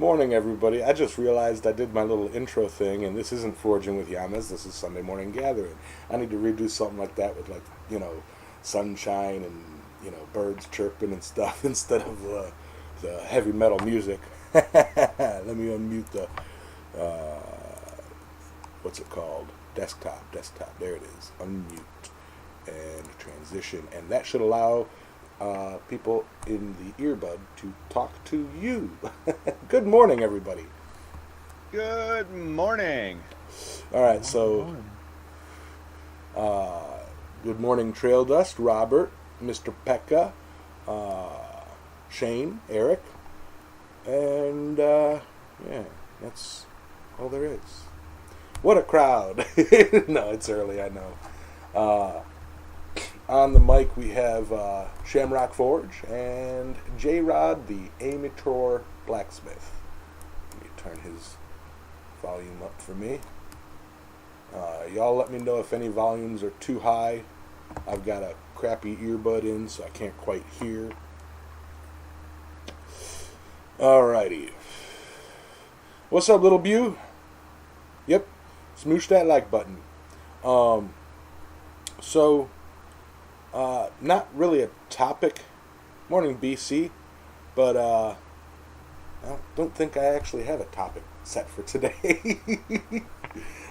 Morning, everybody. I just realized I did my little intro thing, and this isn't Forging with Yamas. This is Sunday Morning Gathering. I need to redo something like that with, sunshine and, birds chirping and stuff instead of the heavy metal music. Let me unmute the, what's it called? Desktop. There it is. Unmute and transition. And that should allow people in the earbud to talk to you. Good morning, everybody. Good morning. All right, so good morning, Trail Dust, Robert, Mr. Pekka, Shane, Eric, and yeah, that's all there is. What a crowd. No, it's early, I know. On the mic, we have Shamrock Forge and J-Rod, the amateur blacksmith. Let me turn his volume up for me. Y'all let me know if any volumes are too high. I've got a crappy earbud in, so I can't quite hear. Alrighty. What's up, little Bew? Yep. Smoosh that like button. Not really a topic. Morning, BC. But, I don't think I actually have a topic set for today.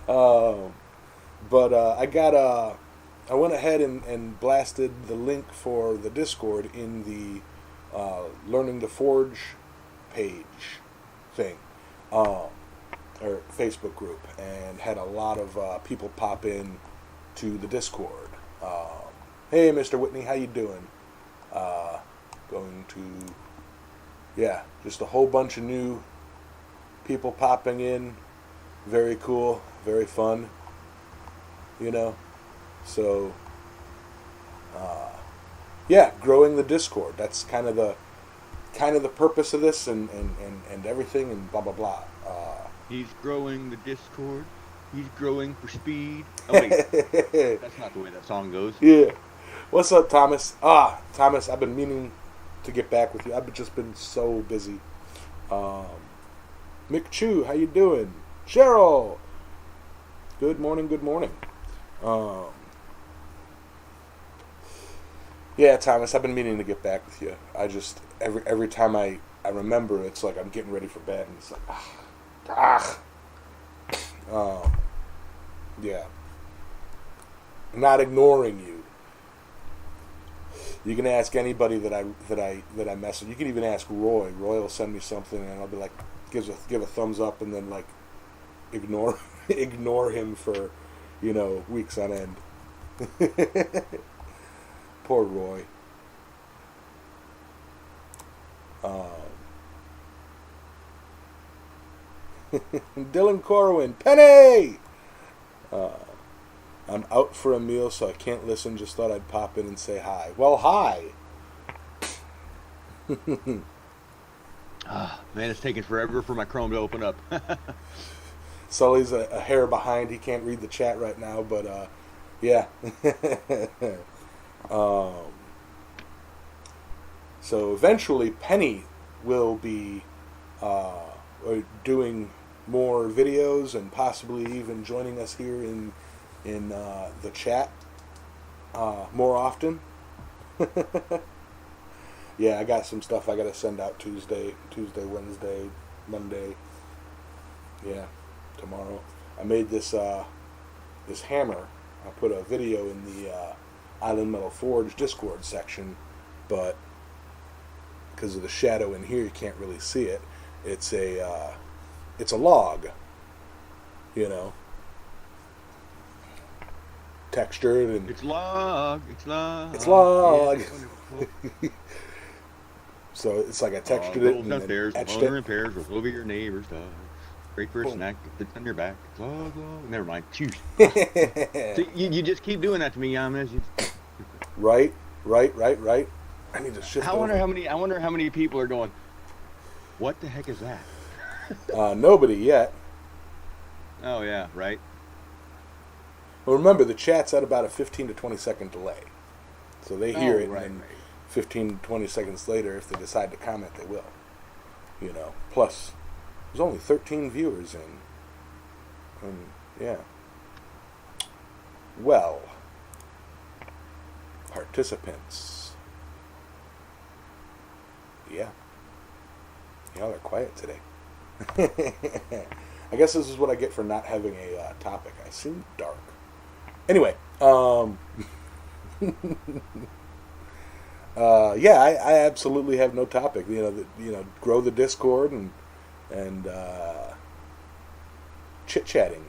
I went ahead and blasted the link for the Discord in the Learning to Forge page thing, or Facebook group, and had a lot of people pop in to the Discord. Hey, Mr. Whitney, how you doing? Just a whole bunch of new people popping in. Very cool, very fun. So, growing the Discord. That's kind of the purpose of this, and everything, and blah blah blah. He's growing the Discord. He's growing for speed. Oh wait, that's not the way that song goes. Yeah. What's up, Thomas? Thomas, I've been meaning to get back with you. I've just been so busy. Mick Chu, how you doing? Cheryl! Good morning. Yeah, Thomas, I've been meaning to get back with you. I just, every time I remember, it's like I'm getting ready for bed, and it's like, yeah. Not ignoring you. You can ask anybody that I message. You can even ask Roy. Roy will send me something, and I'll be like, give a thumbs up, and then like ignore him for weeks on end. Poor Roy. Dylan Corwin, Penny. I'm out for a meal, so I can't listen. Just thought I'd pop in and say hi. Well, hi. Man, it's taking forever for my Chrome to open up. Sully's a hair behind. He can't read the chat right now, but yeah. So eventually, Penny will be doing more videos and possibly even joining us here in the chat more often. Yeah, I got some stuff I got to send out Tuesday, Wednesday, Monday. Yeah, tomorrow. I made this hammer. I put a video in the Island Metal Forge Discord section, but because of the shadow in here, you can't really see it. It's a log, textured, and It's log. So it's like I textured it and then etched it. Repairs will over your neighbor's dog. Great for a snack. It's on your back. Log. Never mind. So you just keep doing that to me, Yamas. Right. I need to shift. I wonder how many people are going, what the heck is that? Nobody yet. Oh yeah, right. Well, remember, the chat's at about a 15 to 20 second delay. So they hear it, right, and right. 15 to 20 seconds later, if they decide to comment, they will. Plus, There's only 13 viewers in. And, yeah. Well, participants. Yeah. Y'all are quiet today. I guess this is what I get for not having a topic. I seem dark. Anyway, yeah, I absolutely have no topic. Grow the Discord and chit chatting.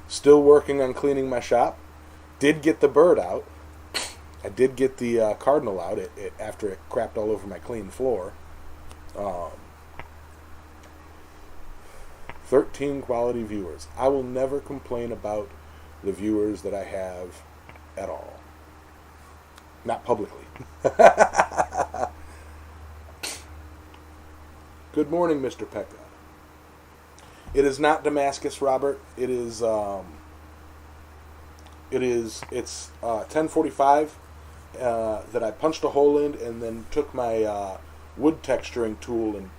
Still working on cleaning my shop. Did get the bird out. I did get the cardinal out after it crapped all over my clean floor. 13 quality viewers. I will never complain about the viewers that I have at all. Not publicly. Good morning, Mr. Pekka. It is not Damascus, Robert. It's 10:45 that I punched a hole in and then took my wood texturing tool and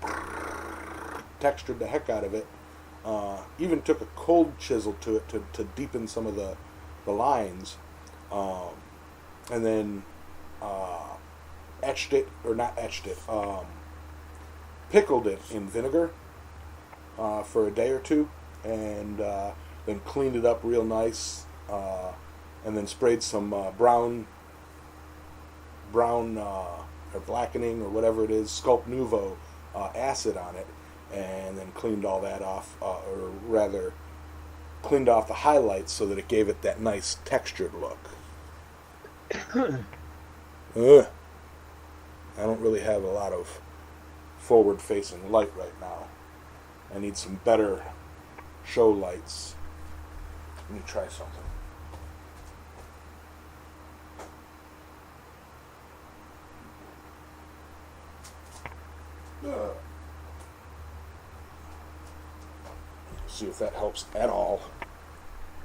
textured the heck out of it. Even took a cold chisel to it to deepen some of the lines, and then pickled it in vinegar for a day or two, and then cleaned it up real nice, and then sprayed some brown or blackening or whatever it is, Sculpt Nouveau acid on it, and then cleaned all that off, or rather cleaned off the highlights so that it gave it that nice textured look. I don't really have a lot of forward-facing light right now. I need some better show lights. Let me try something. See if that helps at all.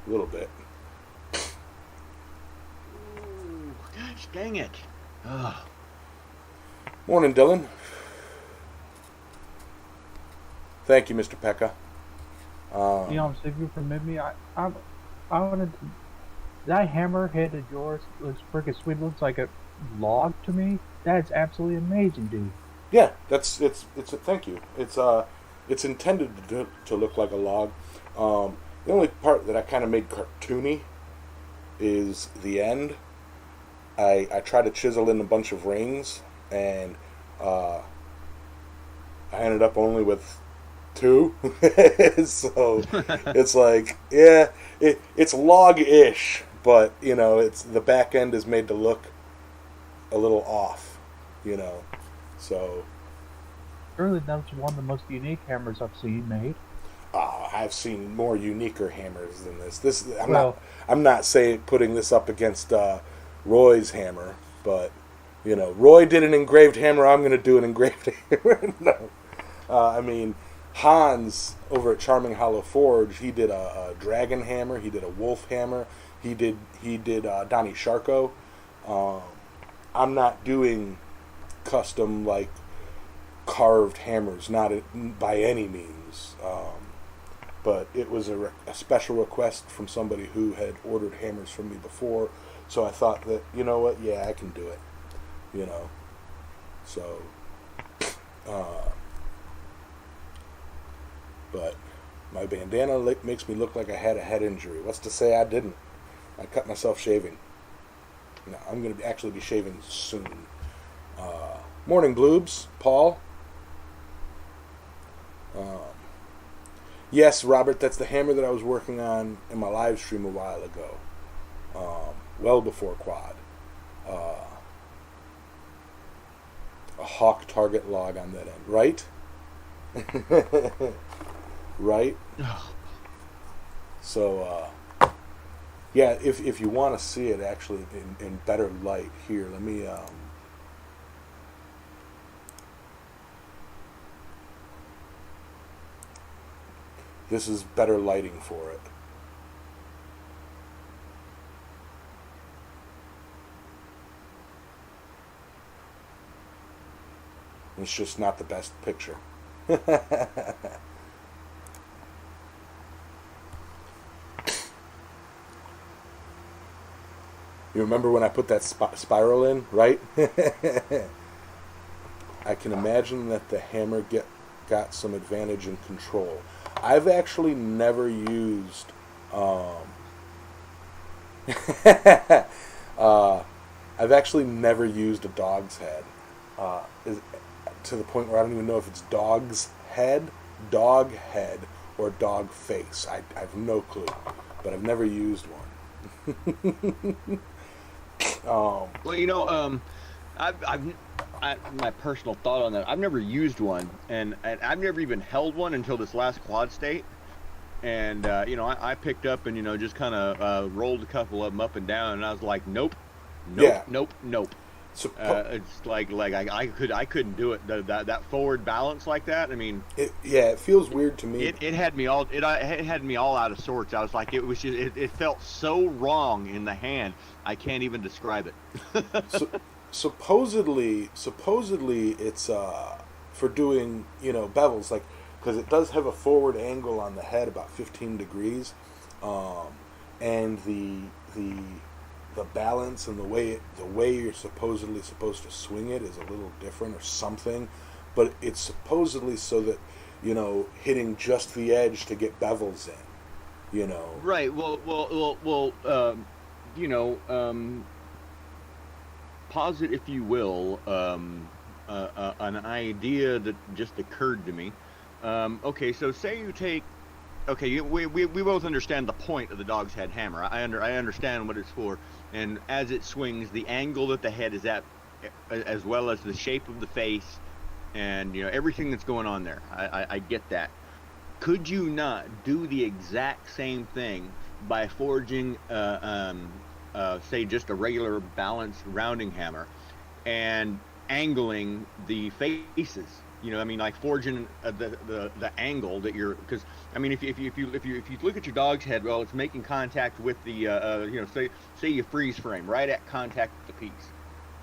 A little bit. Ooh, gosh dang it. Oh. Morning, Dylan. Thank you, Mr. Pekka. If you permit me, I wanted to, that hammerhead of yours looks freaking sweet. Looks like a log to me. That's absolutely amazing, dude. Yeah, it's a thank you. It's intended to look like a log. The only part that I kind of made cartoony is the end. I tried to chisel in a bunch of rings, and I ended up only with 2. So it's like, yeah, it's log-ish, but it's the back end is made to look a little off, So Surely that's one of the most unique hammers I've seen made. I've seen more uniquer hammers than this. I'm not putting this up against Roy's hammer, but Roy did an engraved hammer. I'm going to do an engraved hammer. No, I mean Hans over at Charming Hollow Forge. He did a dragon hammer. He did a wolf hammer. He did Donnie Sharko. I'm not doing custom like carved hammers, not by any means. But it was a special request from somebody who had ordered hammers from me before, so I thought that, what, yeah, I can do it, So, but my bandana makes me look like I had a head injury. What's to say I didn't? I cut myself shaving. No, I'm going to actually be shaving soon. Morning, Bloobs. Paul. Yes, Robert, that's the hammer that I was working on in my live stream a while ago. Well before Quad. A hawk target log on that end, right? Right? So, yeah, if you want to see it actually in better light, here, let me... This is better lighting for it. It's just not the best picture. You remember when I put that spiral in, right? I can imagine that the hammer got some advantage in control. I've actually never used I've actually never used a dog's head, to the point where I don't even know if it's dog's head, dog head, or dog face. I have no clue, but I've never used one. Well, my personal thought on that, I've never used one, and I've never even held one until this last quad state. And I picked up and just kind of rolled a couple of them up and down, and I was like, nope, Yeah. nope. It's like I couldn't do it. That forward balance like that. I mean, it feels weird to me. It had me all out of sorts. I was like, it felt so wrong in the hand. I can't even describe it. Supposedly it's for doing bevels, like, because it does have a forward angle on the head about 15 degrees, and the balance and the way you're supposedly supposed to swing it is a little different or something, but it's supposedly so that hitting just the edge to get bevels in. Right. Well. Posit, if you will, an idea that just occurred to me. Okay, so say you take. Okay, we both understand the point of the dog's head hammer. I understand what it's for, and as it swings, the angle that the head is at, as well as the shape of the face, and everything that's going on there. I get that. Could you not do the exact same thing by forging, say, just a regular balanced rounding hammer, and angling the faces? Like forging the angle that you're, because if you look at your dog's head, well, it's making contact with the say you freeze frame right at contact with the piece,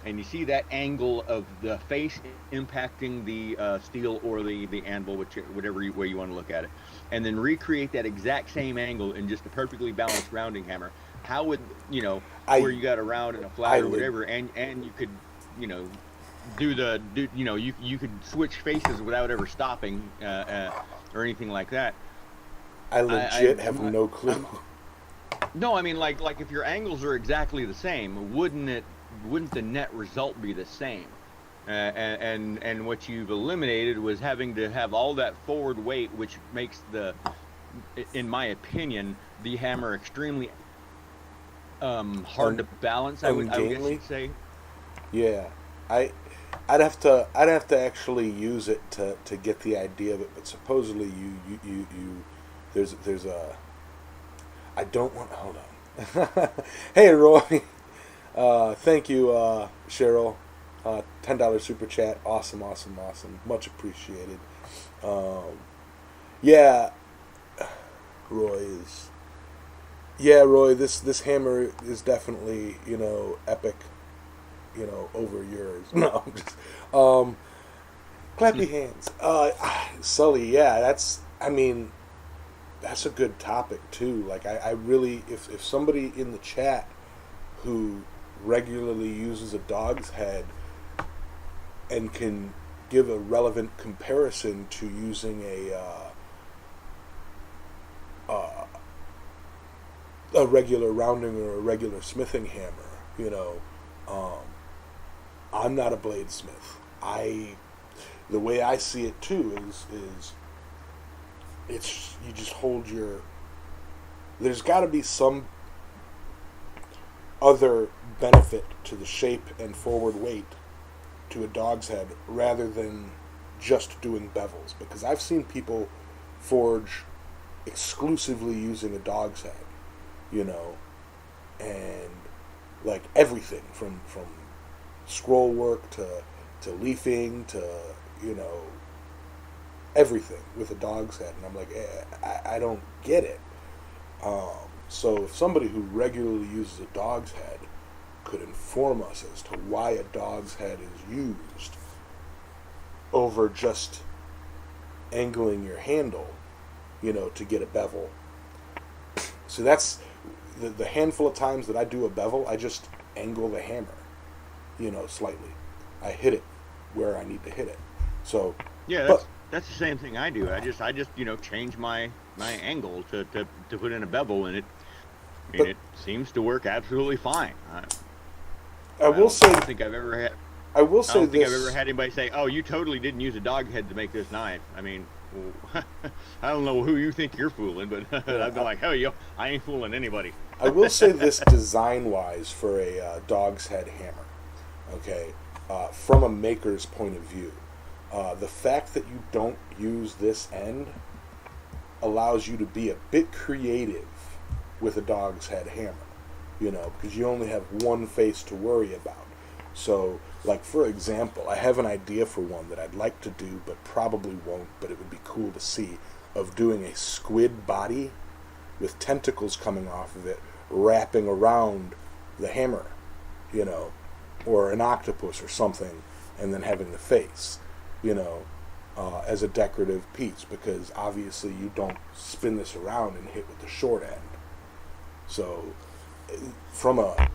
and you see that angle of the face impacting the steel or the anvil, whatever way you want to look at it, and then recreate that exact same angle in just a perfectly balanced rounding hammer. How would where you got a round and a flat or whatever, and you could you could switch faces without ever stopping or anything like that. I legit have no clue. No, like if your angles are exactly the same, wouldn't the net result be the same? And what you've eliminated was having to have all that forward weight, which makes in my opinion, the hammer extremely hard to balance. I would guess you'd say. Yeah, I'd have to actually use it to get the idea of it. But supposedly you there's a. I don't want. Hold on. Hey Roy, thank you, Cheryl. $10 super chat. Awesome. Much appreciated. Yeah, Roy, this hammer is definitely, epic, over yours. No, I'm just, clap your hands. Sully, yeah, that's a good topic too. Like, I really, if somebody in the chat who regularly uses a dog's head and can give a relevant comparison to using a regular rounding or a regular smithing hammer, I'm not a bladesmith. The way I see it too is it's, you just hold there's got to be some other benefit to the shape and forward weight to a dog's head rather than just doing bevels, because I've seen people forge exclusively using a dog's head, and like everything from scroll work to leafing to everything with a dog's head, and I'm like, I don't get it. So if somebody who regularly uses a dog's head could inform us as to why a dog's head is used, over just angling your handle, to get a bevel. So that's the handful of times that I do a bevel, I just angle the hammer, slightly. I hit it where I need to hit it. So yeah, that's the same thing I do. I just change my angle to put in a bevel, and it seems to work absolutely fine. I will say, I don't think I've ever had. I will say I don't think this. I've ever had anybody say, "Oh, you totally didn't use a dog head to make this knife." I mean, I don't know who you think you're fooling, but I've been like, "Hell, I ain't fooling anybody." I will say this design-wise for a dog's head hammer, okay, from a maker's point of view, the fact that you don't use this end allows you to be a bit creative with a dog's head hammer, because you only have one face to worry about. So, like, for example, I have an idea for one that I'd like to do, but probably won't, but it would be cool to see, of doing a squid body with tentacles coming off of it, wrapping around the hammer, or an octopus or something, and then having the face, as a decorative piece, because obviously you don't spin this around and hit with the short end. So, from a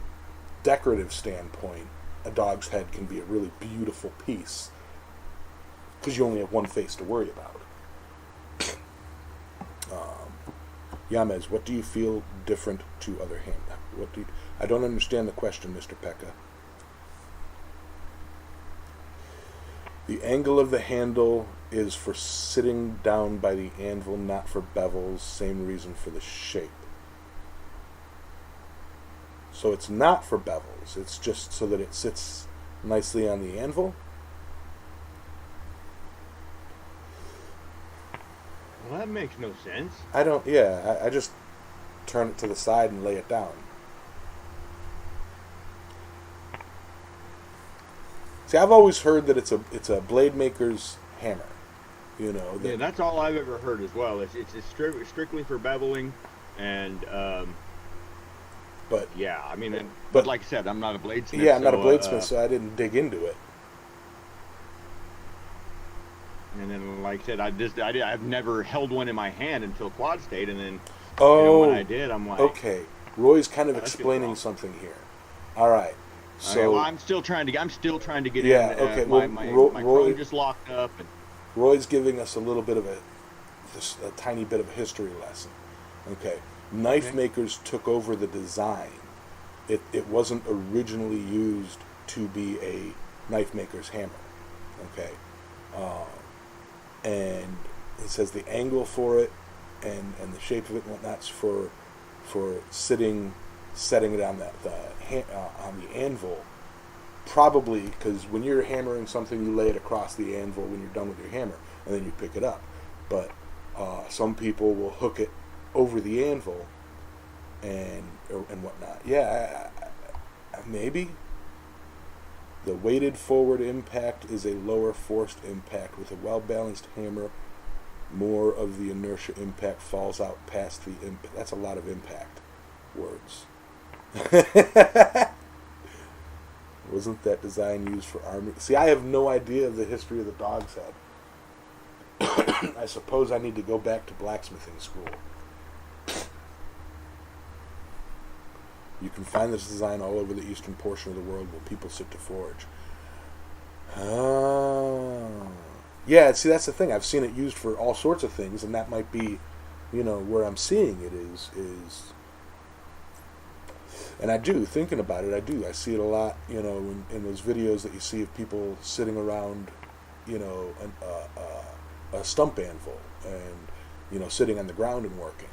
decorative standpoint, a dog's head can be a really beautiful piece because you only have one face to worry about. Yamez, what do you feel different to other hand? I don't understand the question, Mr. Pekka. The angle of the handle is for sitting down by the anvil, not for bevels. Same reason for the shape. So it's not for bevels. It's just so that it sits nicely on the anvil. Well, that makes no sense. I just turn it to the side and lay it down. See, I've always heard that it's a blade maker's hammer. Yeah, that's all I've ever heard as well. It's strictly for beveling, and but yeah, I mean, but like I said, I'm not a bladesmith. Yeah, I'm not a bladesmith, so I didn't dig into it. And then, like I said, I've never held one in my hand until quad state, and then when I did, I'm like, okay, Roy's kind of explaining something here. All right, so well, I'm still trying to get in. Yeah, okay. My Roy just locked up. And Roy's giving us a little bit of a tiny bit of a history lesson. Okay, knife makers took over the design. It wasn't originally used to be a knife maker's hammer. Okay. And it says the angle for it and the shape of it and whatnot's for setting it on on the anvil. Probably because when you're hammering something, you lay it across the anvil when you're done with your hammer, and then you pick it up. But some people will hook it over the anvil and whatnot. Yeah, maybe. The weighted forward impact is a lower forced impact. With a well-balanced hammer, more of the inertia impact falls out past the impact. That's a lot of impact words. Wasn't that design used for army? See, I have no idea of the history of the dog's head. I suppose I need to go back to blacksmithing school. You can find this design all over the eastern portion of the world where people sit to forge. Oh. Yeah, see, that's the thing. I've seen it used for all sorts of things, and that might be, where I'm seeing it is... And I do, thinking about it, I do. I see it a lot, in those videos that you see of people sitting around, a stump anvil and, sitting on the ground and working.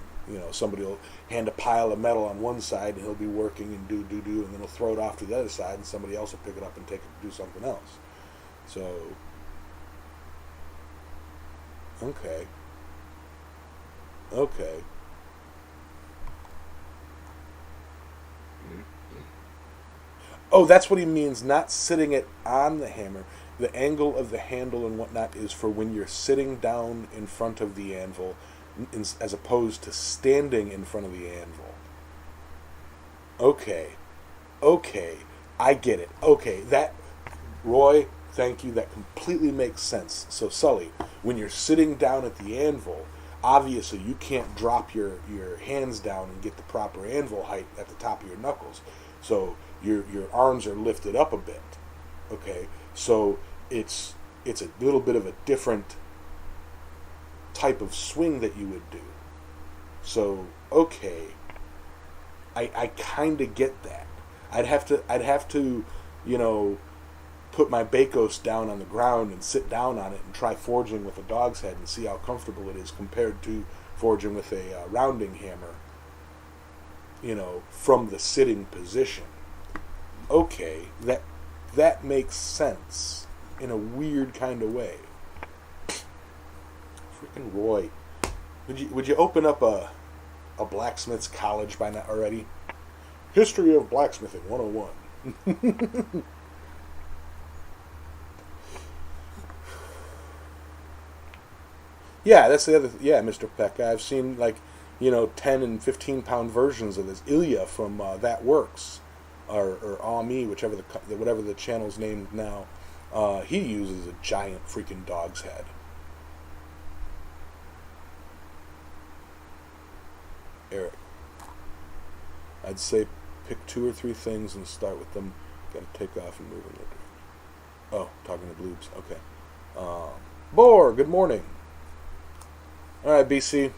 Somebody will hand a pile of metal on one side and he'll be working and do, and then he'll throw it off to the other side and somebody else will pick it up and take it to do something else. So, okay. Oh, that's what he means, not sitting it on the hammer. The angle of the handle and whatnot is for when you're sitting down in front of the anvil, as opposed to standing in front of the anvil. Okay, I get it. Okay, Roy, Thank you. That completely makes sense. So, Sully, when you're sitting down at the anvil, obviously you can't drop your hands down and get the proper anvil height at the top of your knuckles. So your arms are lifted up a bit. Okay? So it's a little bit of a different type of swing that you would do. So, okay. I kind of get that. I'd have to, put my Bakos down on the ground and sit down on it and try forging with a dog's head and see how comfortable it is compared to forging with a rounding hammer, from the sitting position. Okay, that makes sense in a weird kind of way. Freaking Roy. Would you open up a blacksmith's college by now already? History of Blacksmithing 101. Yeah, that's the other. Yeah, Mr. Peck. I've seen 10 and 15 pound versions of this. Ilya from That Works, or Ami, whatever the channel's named now. He uses a giant freaking dog's head. Eric, I'd say pick 2 or 3 things and start with them. Got to take off and move in their direction. Oh, talking to Bloobs. Okay. Boar, good morning. All right, BC.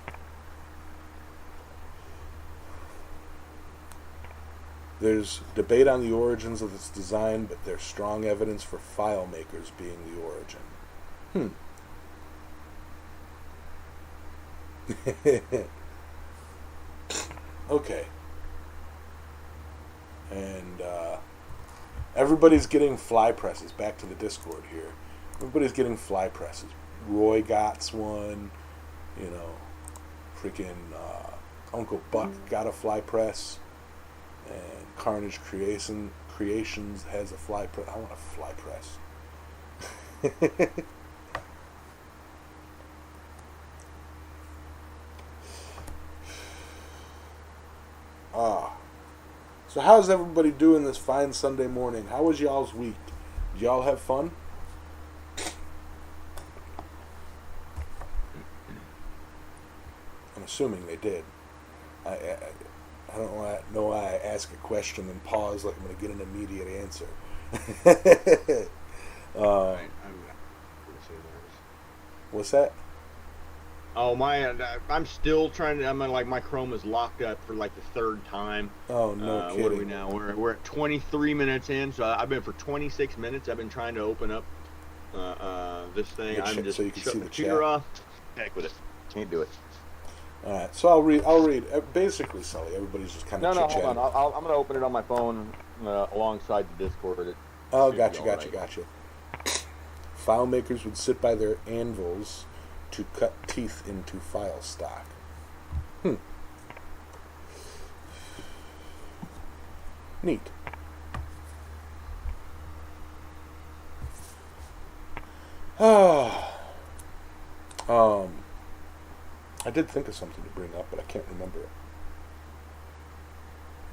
There's debate on the origins of this design, but there's strong evidence for file makers being the origin. Okay. And everybody's getting fly presses. Back to the Discord here. Everybody's getting fly presses. Roy got one. Freaking Uncle Buck got a fly press. And Carnage Creations has a fly press. I want a fly press. So how's everybody doing this fine Sunday morning? How was y'all's week? Did y'all have fun? I'm assuming they did. I don't know why I ask a question and pause like I'm going to get an immediate answer. What's that? Oh, I'm still trying to. My Chrome is locked up for the 3rd time. Oh, no kidding. What are we now? We're at 23 minutes in, so I've been for 26 minutes. I've been trying to open up this thing. I'm just so you can see the computer chat. off. Heck with it. Can't do it. All right, so I'll read. Basically, Sully, everybody's just kind of chit-chatting. No, hold on. I'm going to open it on my phone alongside the Discord. Oh, gotcha. File makers would sit by their anvils to cut teeth into file stock. Neat. I did think of something to bring up, but I can't remember it.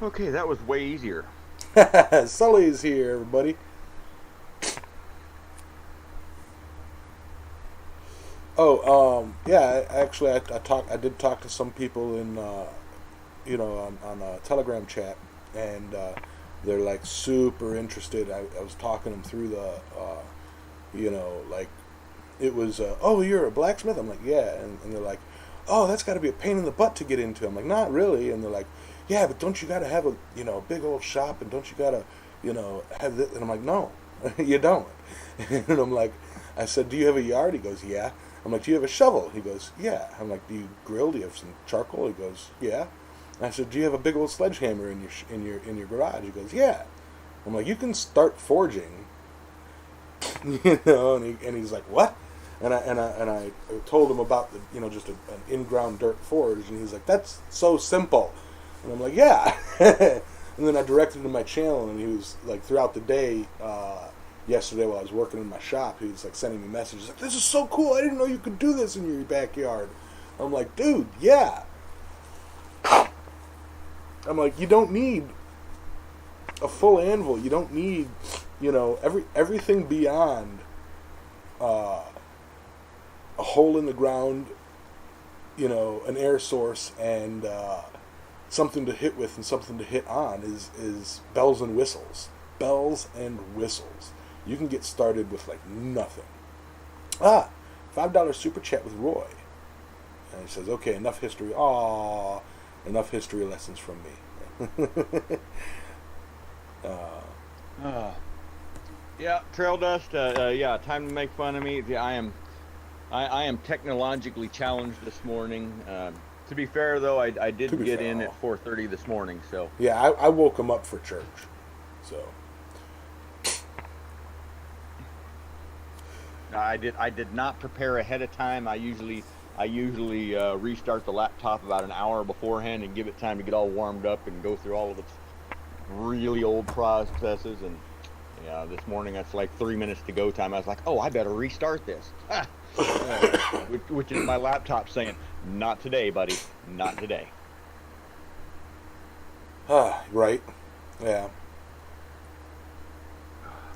Okay, that was way easier. Sully's here, everybody. Yeah. Actually, I did talk to some people in, on a Telegram chat, and they're super interested. I was talking them through the, it was, oh, you're a blacksmith? I'm like, yeah, and they're like, oh, that's got to be a pain in the butt to get into. I'm like, not really, and they're like, yeah, but don't you got to have a big old shop, and don't you got to have this? And I'm like, no, you don't. And I'm like, I said, do you have a yard? He goes, yeah. I'm like, do you have a shovel? He goes, yeah. I'm like, do you grill? Do you have some charcoal? He goes, yeah. And I said, do you have a big old sledgehammer in your garage? He goes, yeah. I'm like, you can start forging, and he's like, what? And I told him about the just an in-ground dirt forge, and he's like, that's so simple. And I'm like, yeah. And then I directed him to my channel, and he was like, throughout the day, yesterday while I was working in my shop, he was like sending me messages like, this is so cool, I didn't know you could do this in your backyard. I'm like, dude, yeah. I'm like, you don't need a full anvil, you don't need everything beyond a hole in the ground, an air source, and something to hit with and something to hit on is bells and whistles. Bells and whistles. You can get started with like nothing. $5 super chat with Roy. And he says, okay, enough history. Aww, enough history lessons from me. Yeah, Trail Dust. Yeah, time to make fun of me. Yeah, I am technologically challenged this morning. To be fair, though, I did get in at 4:30 this morning. So yeah, I woke him up for church. So I did not prepare ahead of time. I usually restart the laptop about an hour beforehand and give it time to get all warmed up and go through all of its really old processes. And yeah, this morning it's like 3 minutes to go time. I was like, oh, I better restart this. Which is my laptop saying, not today, buddy, not today. Right. Yeah.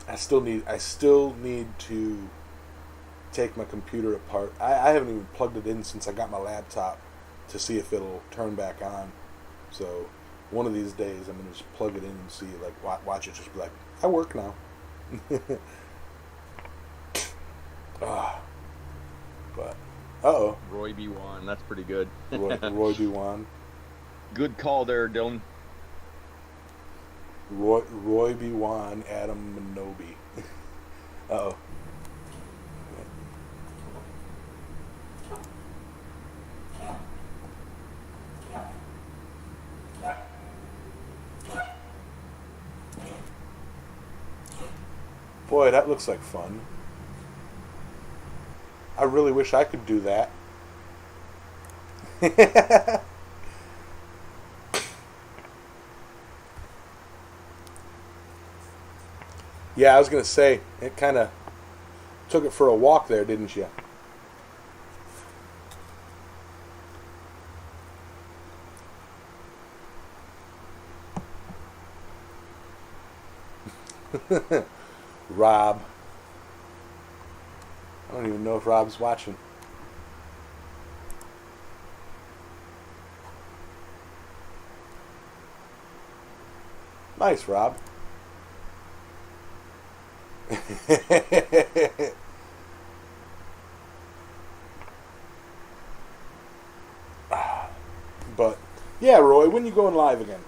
I still need to take my computer apart. I haven't even plugged it in since I got my laptop to see if it'll turn back on. So one of these days I'm gonna just plug it in and see, like, watch it just be like, I work now. But Roy B. Wan, that's pretty good. Roy B. Wan. Good call there, Dylan. Roy B. Wan, Adam Minobi. Uh-oh. Boy, that looks like fun. I really wish I could do that. Yeah, I was going to say, it kind of took it for a walk there, didn't you? Rob. I don't even know if Rob's watching. Nice, Rob. But yeah, Roy, when you going live again?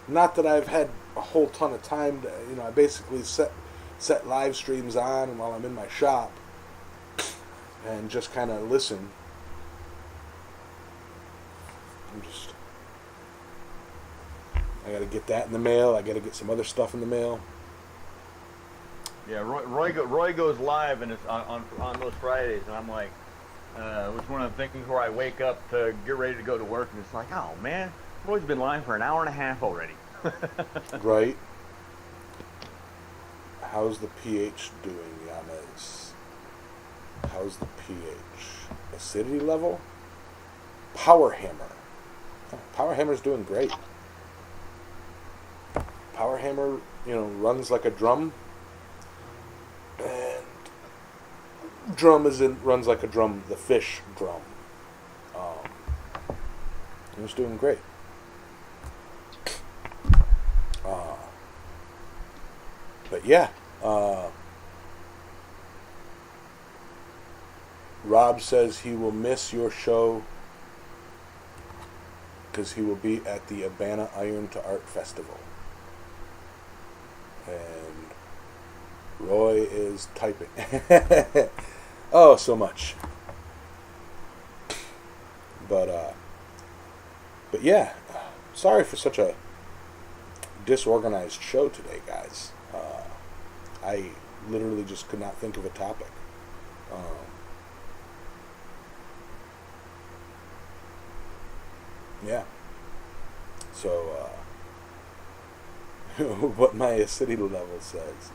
Not that I've had a whole ton of time to, I basically set live streams on while I'm in my shop and just kind of listen. I got to get that in the mail. I got to get some other stuff in the mail. Yeah, Roy goes live and it's on those Fridays, and I'm like, it's one of the things where I wake up to get ready to go to work, and it's like, oh man, Roy's been live for an hour and a half already. Right. How's the pH doing, Yanez? How's the pH? Acidity level? Power Hammer. Power Hammer's doing great. Power Hammer, runs like a drum. And runs like a drum, the fish drum. It's doing great. But yeah, Rob says he will miss your show because he will be at the Abana Iron to Art Festival. And Roy is typing. Oh, so much. But yeah, sorry for such a disorganized show today, guys. I literally just could not think of a topic. Yeah. So, what my acidity level says.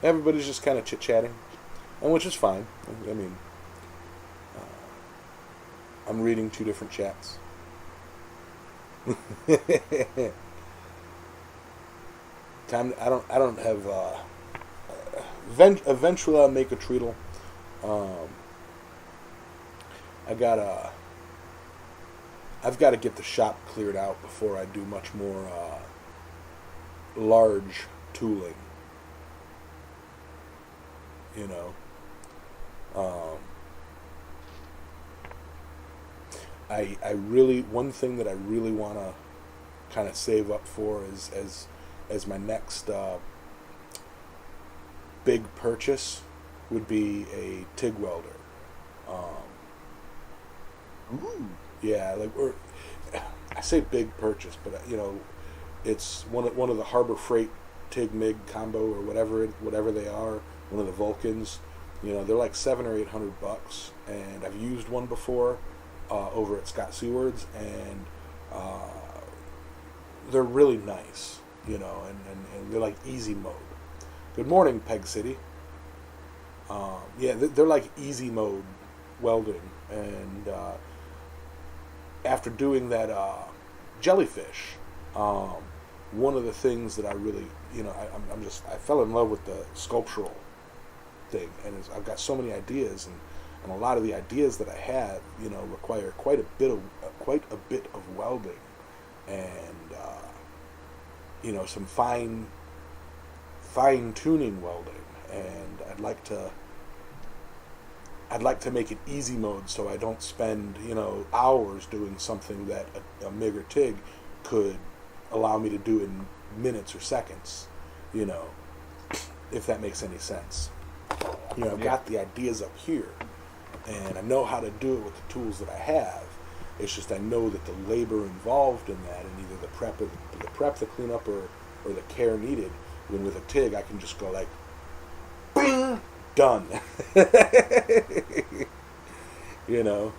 Everybody's just kind of chit-chatting, and which is fine. I mean, I'm reading 2 different chats. Time. I don't have. Eventually, I'll make a treatle. I've got to get the shop cleared out before I do much more large tooling. You know. I really, one thing that I really want to kind of save up for is as my next big purchase would be a TIG welder. Ooh. Yeah, like I say big purchase, but you know, it's one of the Harbor Freight TIG MIG combo or whatever they are. One of the Vulcans. You know, they're like $700 or $800, and I've used one before over at Scott Seward's, and they're really nice. You know, and they're like easy mode. Good morning, Peg City. Yeah, they're like easy mode welding, and after doing that jellyfish, one of the things that I really, you know, I fell in love with the sculptural thing, and I've got so many ideas, and a lot of the ideas that I have, you know, require quite a bit of welding, and you know, some fine tuning welding, and I'd like to make it easy mode so I don't spend, you know, hours doing something that a MIG or TIG could allow me to do in minutes or seconds, you know, if that makes any sense. You know, I've got the ideas up here, and I know how to do it with the tools that I have. It's just I know that the labor involved in that, and either the prep, the cleanup, or the care needed. When with a TIG, I can just go like, bing, done. You know.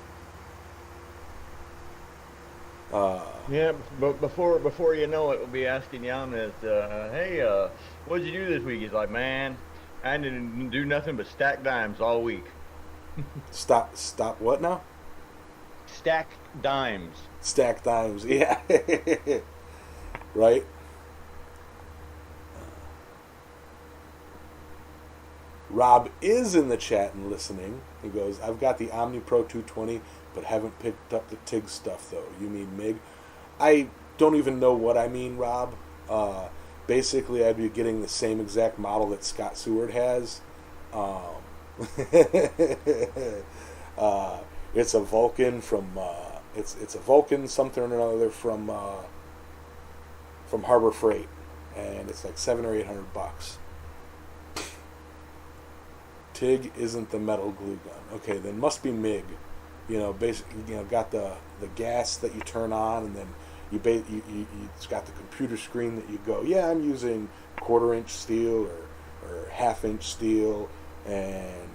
Yeah, but before you know it, we'll be asking Yamas, hey, what'd you do this week? He's like, man, I didn't do nothing but stack dimes all week. Stop what now? Stack dimes. Stack dimes, yeah. Right? Rob is in the chat and listening. He goes, I've got the Omni Pro 220, but haven't picked up the TIG stuff, though. You mean MIG? I don't even know what I mean, Rob. Basically, I'd be getting the same exact model that Scott Seward has. It's a Vulcan from it's a Vulcan something or another from Harbor Freight, and it's like $700 or $800. TIG isn't the metal glue gun. Okay, then must be MIG. You know, basically, you know, got the gas that you turn on, and then it's got the computer screen that you go, yeah, I'm using 1/4-inch steel or 1/2-inch steel, and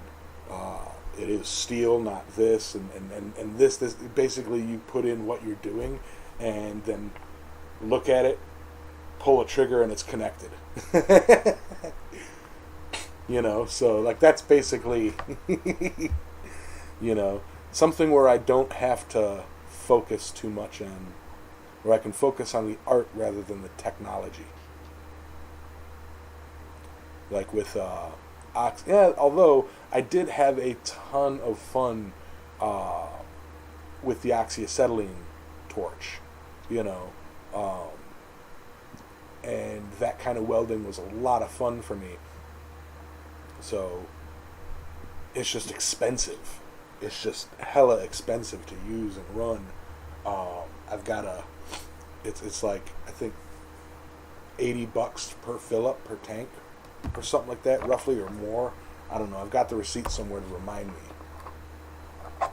it is steel, not this, and this basically you put in what you're doing, and then look at it, pull a trigger, and it's connected. You know, so like that's basically, you know, something where I don't have to focus too much on, where I can focus on the art rather than the technology. Like with although I did have a ton of fun with the oxyacetylene torch, you know, and that kind of welding was a lot of fun for me. So it's just expensive. It's just hella expensive to use and run. I've got it's like, I think $80 per fill up per tank or something like that, roughly, or more. I don't know. I've got the receipt somewhere to remind me.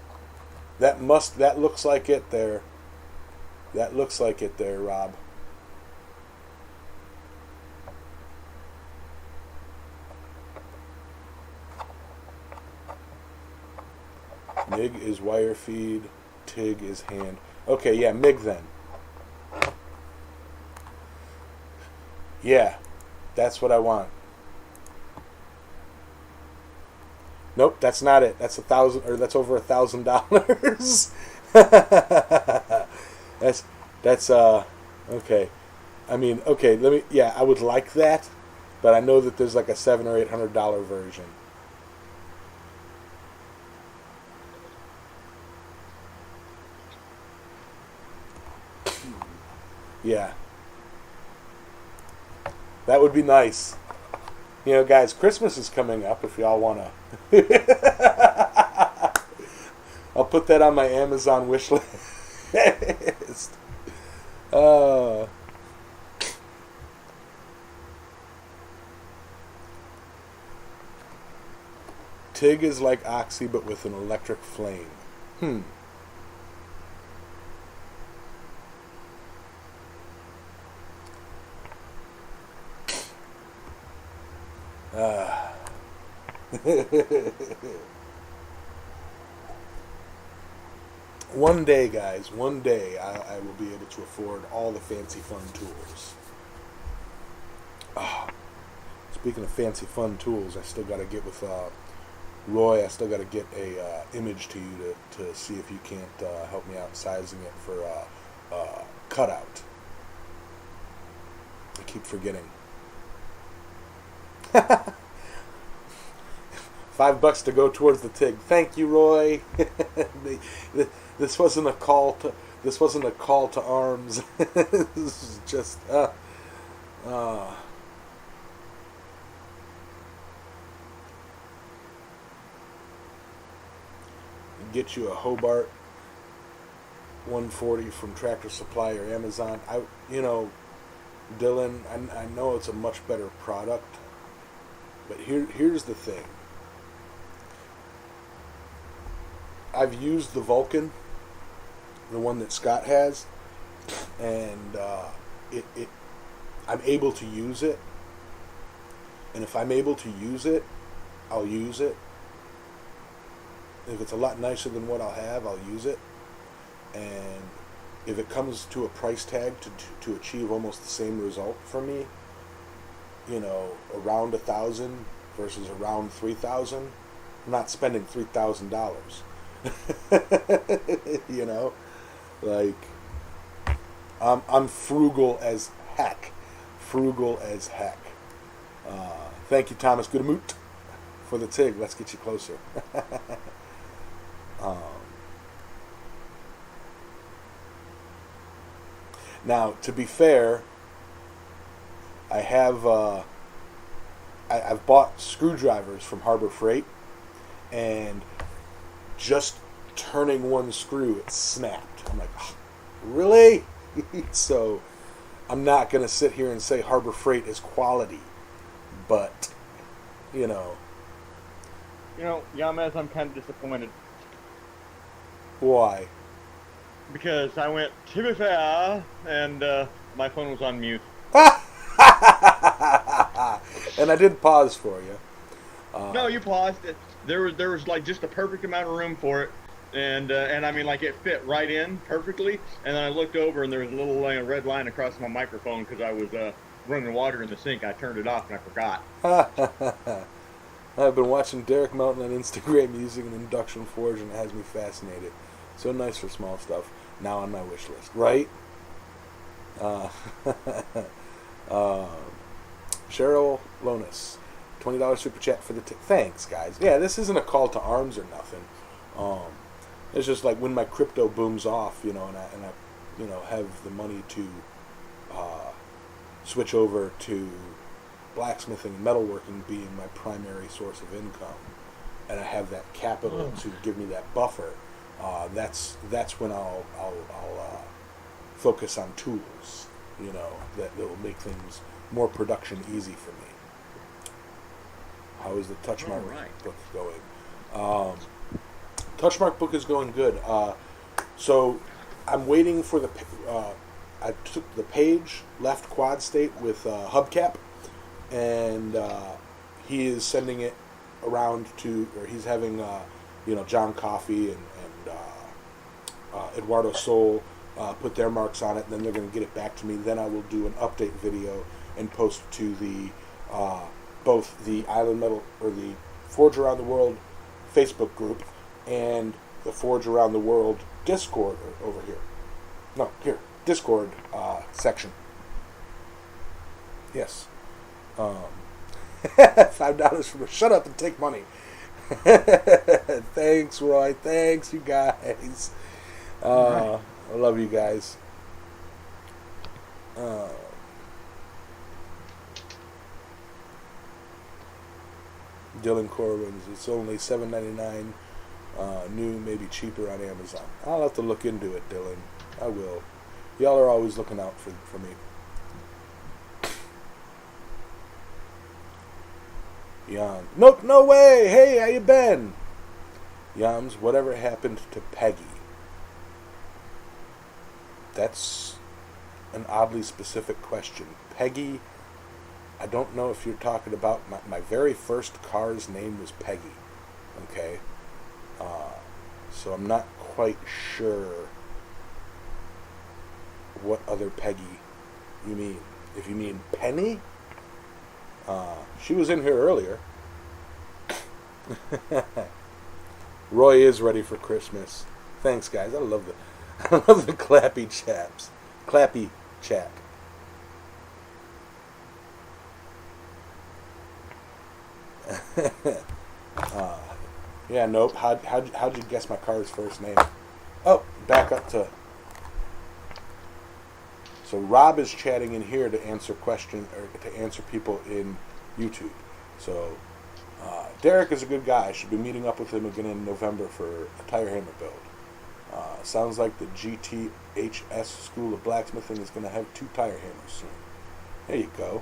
That looks like it there. That looks like it there, Rob. MIG is wire feed, TIG is hand. Okay, yeah, MIG then. Yeah, that's what I want. Nope, that's not it. That's that's over $1,000. That's okay. I mean, okay, yeah, I would like that, but I know that there's like a $700 or $800 version. Yeah. That would be nice. You know, guys, Christmas is coming up if y'all want to. I'll put that on my Amazon wish list. TIG is like Oxy, but with an electric flame. One day, guys, one day I will be able to afford all the fancy fun tools. Speaking of fancy fun tools, I still got to get with Roy. I still got to get a image to you to see if you can't help me out sizing it for cutout. I keep forgetting. $5 to go towards the TIG. Thank you, Roy. This wasn't a call to. This wasn't a call to arms. This is just. Get you a Hobart 140 from Tractor Supply or Amazon. Dylan, I know it's a much better product, but here's the thing. I've used the Vulcan, the one that Scott has, and I'm able to use it. And if I'm able to use it, I'll use it. If it's a lot nicer than what I'll have, I'll use it. And if it comes to a price tag to achieve almost the same result for me, around $1,000 versus around $3,000, I'm not spending $3,000. Like I'm frugal as heck. Thank you, Thomas Goodamoot, for the TIG. Let's get you closer. Now, to be fair, I have I've bought screwdrivers from Harbor Freight, and just turning one screw, it snapped. I'm like, oh, really? So I'm not going to sit here and say Harbor Freight is quality, but Yamez, I'm kind of disappointed. Why? Because I went, to be fair, and my phone was on mute. And I did pause for you. No, you paused it. There was like just the perfect amount of room for it, and I mean, like, it fit right in perfectly. And then I looked over, and there was a little red line across my microphone because I was running water in the sink. I turned it off and I forgot. I've been watching Derek Mountain on Instagram using an induction forge, and it has me fascinated. So nice for small stuff. Now on my wish list, right? Cheryl Lonis, $20 super chat for the thanks, guys. Yeah, this isn't a call to arms or nothing. It's just like when my crypto booms off, and I have the money to switch over to blacksmithing and metalworking being my primary source of income, and I have that capital to give me that buffer. That's when I'll focus on tools, that will make things more production easy for me. How is the Touchmark book going? Touchmark book is going good. So I'm waiting for the. I took the page, left quad state with hubcap, and he is sending it around or he's having John Coffey and Eduardo Sol put their marks on it, and then they're going to get it back to me. Then I will do an update video and post to the both the Island Metal or the Forge Around the World Facebook group and the Forge Around the World Discord over here. No, here, Discord section. Yes. $5 from a shut up and take money. Thanks, Roy. Thanks, you guys. I love you guys. Dylan Corwin's. It's only $7.99. New, maybe cheaper on Amazon. I'll have to look into it, Dylan. I will. Y'all are always looking out for me. Jan. Nope, no way. Hey, how you been? Yams, whatever happened to Peggy? That's an oddly specific question. Peggy, I don't know if you're talking about my very first car's name was Peggy. Okay? So I'm not quite sure what other Peggy you mean. If you mean Penny, she was in here earlier. Roy is ready for Christmas. Thanks, guys. I love the clappy chaps. Clappy chat. Yeah, nope. How'd you guess my car's first name? Oh, back up to. So Rob is chatting in here to answer questions or to answer people in YouTube. So Derek is a good guy. I should be meeting up with him again in November for a tire hammer build. Sounds like the GTHS School of Blacksmithing is going to have 2 tire hammers soon. There you go.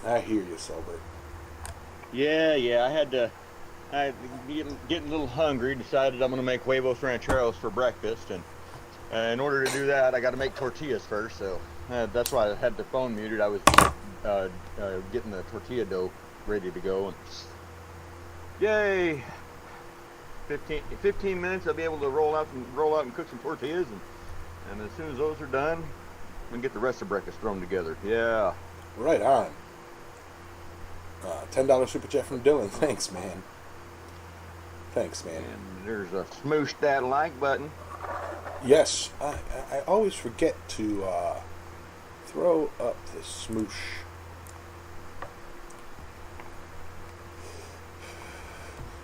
I hear you, Selbert. Yeah, I getting a little hungry, decided I'm going to make huevos rancheros for breakfast, and in order to do that, I got to make tortillas first, so that's why I had the phone muted. I was getting the tortilla dough ready to go, and yay! 15 minutes, I'll be able to roll out and cook some tortillas, and as soon as those are done, we can get the rest of breakfast thrown together. Yeah. Right on. $10 super chat from Dylan. Thanks, man. Thanks, man. And there's a smoosh that like button. Yes, I always forget to throw up the smoosh.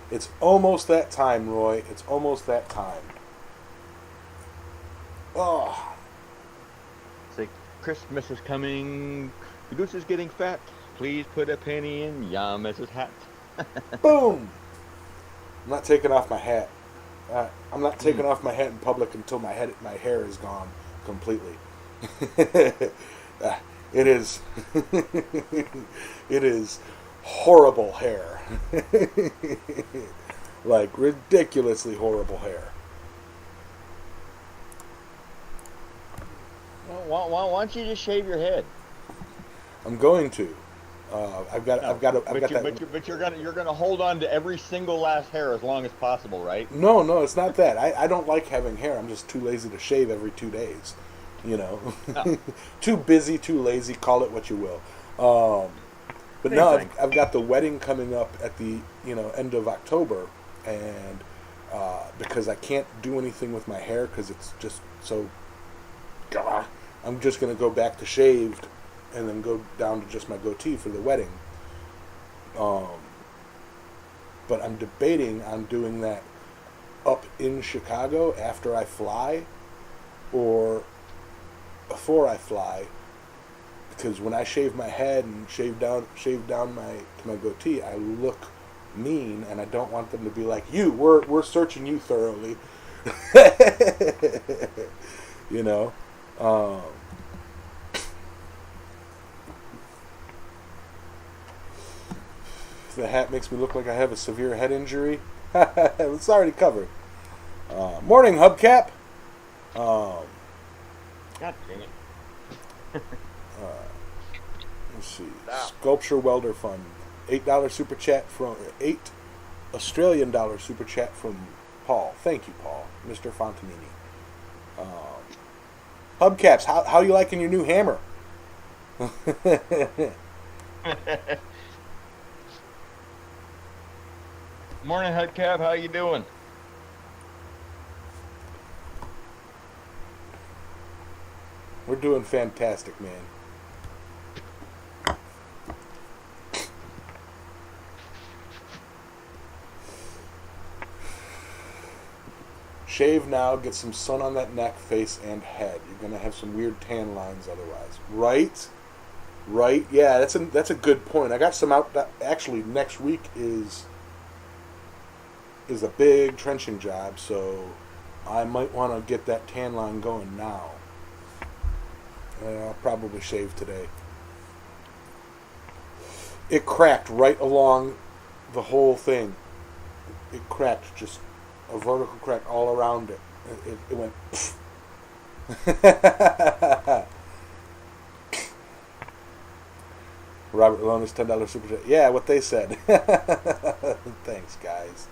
It's almost that time, Roy. It's almost that time. Oh. Say, Christmas is coming. The goose is getting fat. Please put a penny in Yames's hat. Boom! I'm not taking off my hat. I'm not taking off my hat in public until my hair is gone completely. It is. It is horrible hair. Like ridiculously horrible hair. Well, why don't you just shave your head? I'm going to. But you're gonna hold on to every single last hair as long as possible, right? No, it's not that. I don't like having hair. I'm just too lazy to shave every 2 days. You know, too busy, too lazy. Call it what you will. But no, I've got the wedding coming up at the end of October, and because I can't do anything with my hair because it's just so. I'm just gonna go back to shaved. And then go down to just my goatee for the wedding. But I'm debating on doing that up in Chicago after I fly or before I fly. Because when I shave my head and shave down my goatee, I look mean, and I don't want them to be like, we're searching you thoroughly. You know? The hat makes me look like I have a severe head injury. It's already covered. Morning, Hubcap. God dang it. Let's see. Sculpture Welder Fund. $8 super chat from $8 Australian super chat from Paul. Thank you, Paul. Mr. Fontanini. Hubcaps, how you liking your new hammer? Morning, Hubcap. How you doing? We're doing fantastic, man. Shave now, get some sun on that neck, face, and head. You're gonna have some weird tan lines otherwise. Right? Right? Yeah, that's a good point. I got some out. Actually, next week is a big trenching job, so I might want to get that tan line going now. And I'll probably shave today. It cracked right along the whole thing. It cracked, just a vertical crack all around it. It went. Robert Alonis, $10 super chat. Yeah, what they said. Thanks, guys.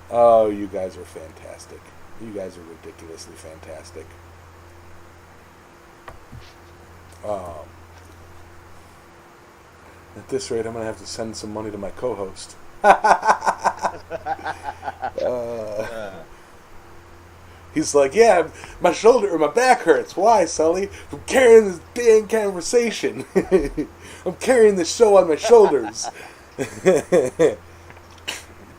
Oh, you guys are fantastic. You guys are ridiculously fantastic. At this rate, I'm going to have to send some money to my co-host. He's like, yeah, my shoulder or my back hurts. Why, Sully? From carrying this dang conversation. I'm carrying this show on my shoulders.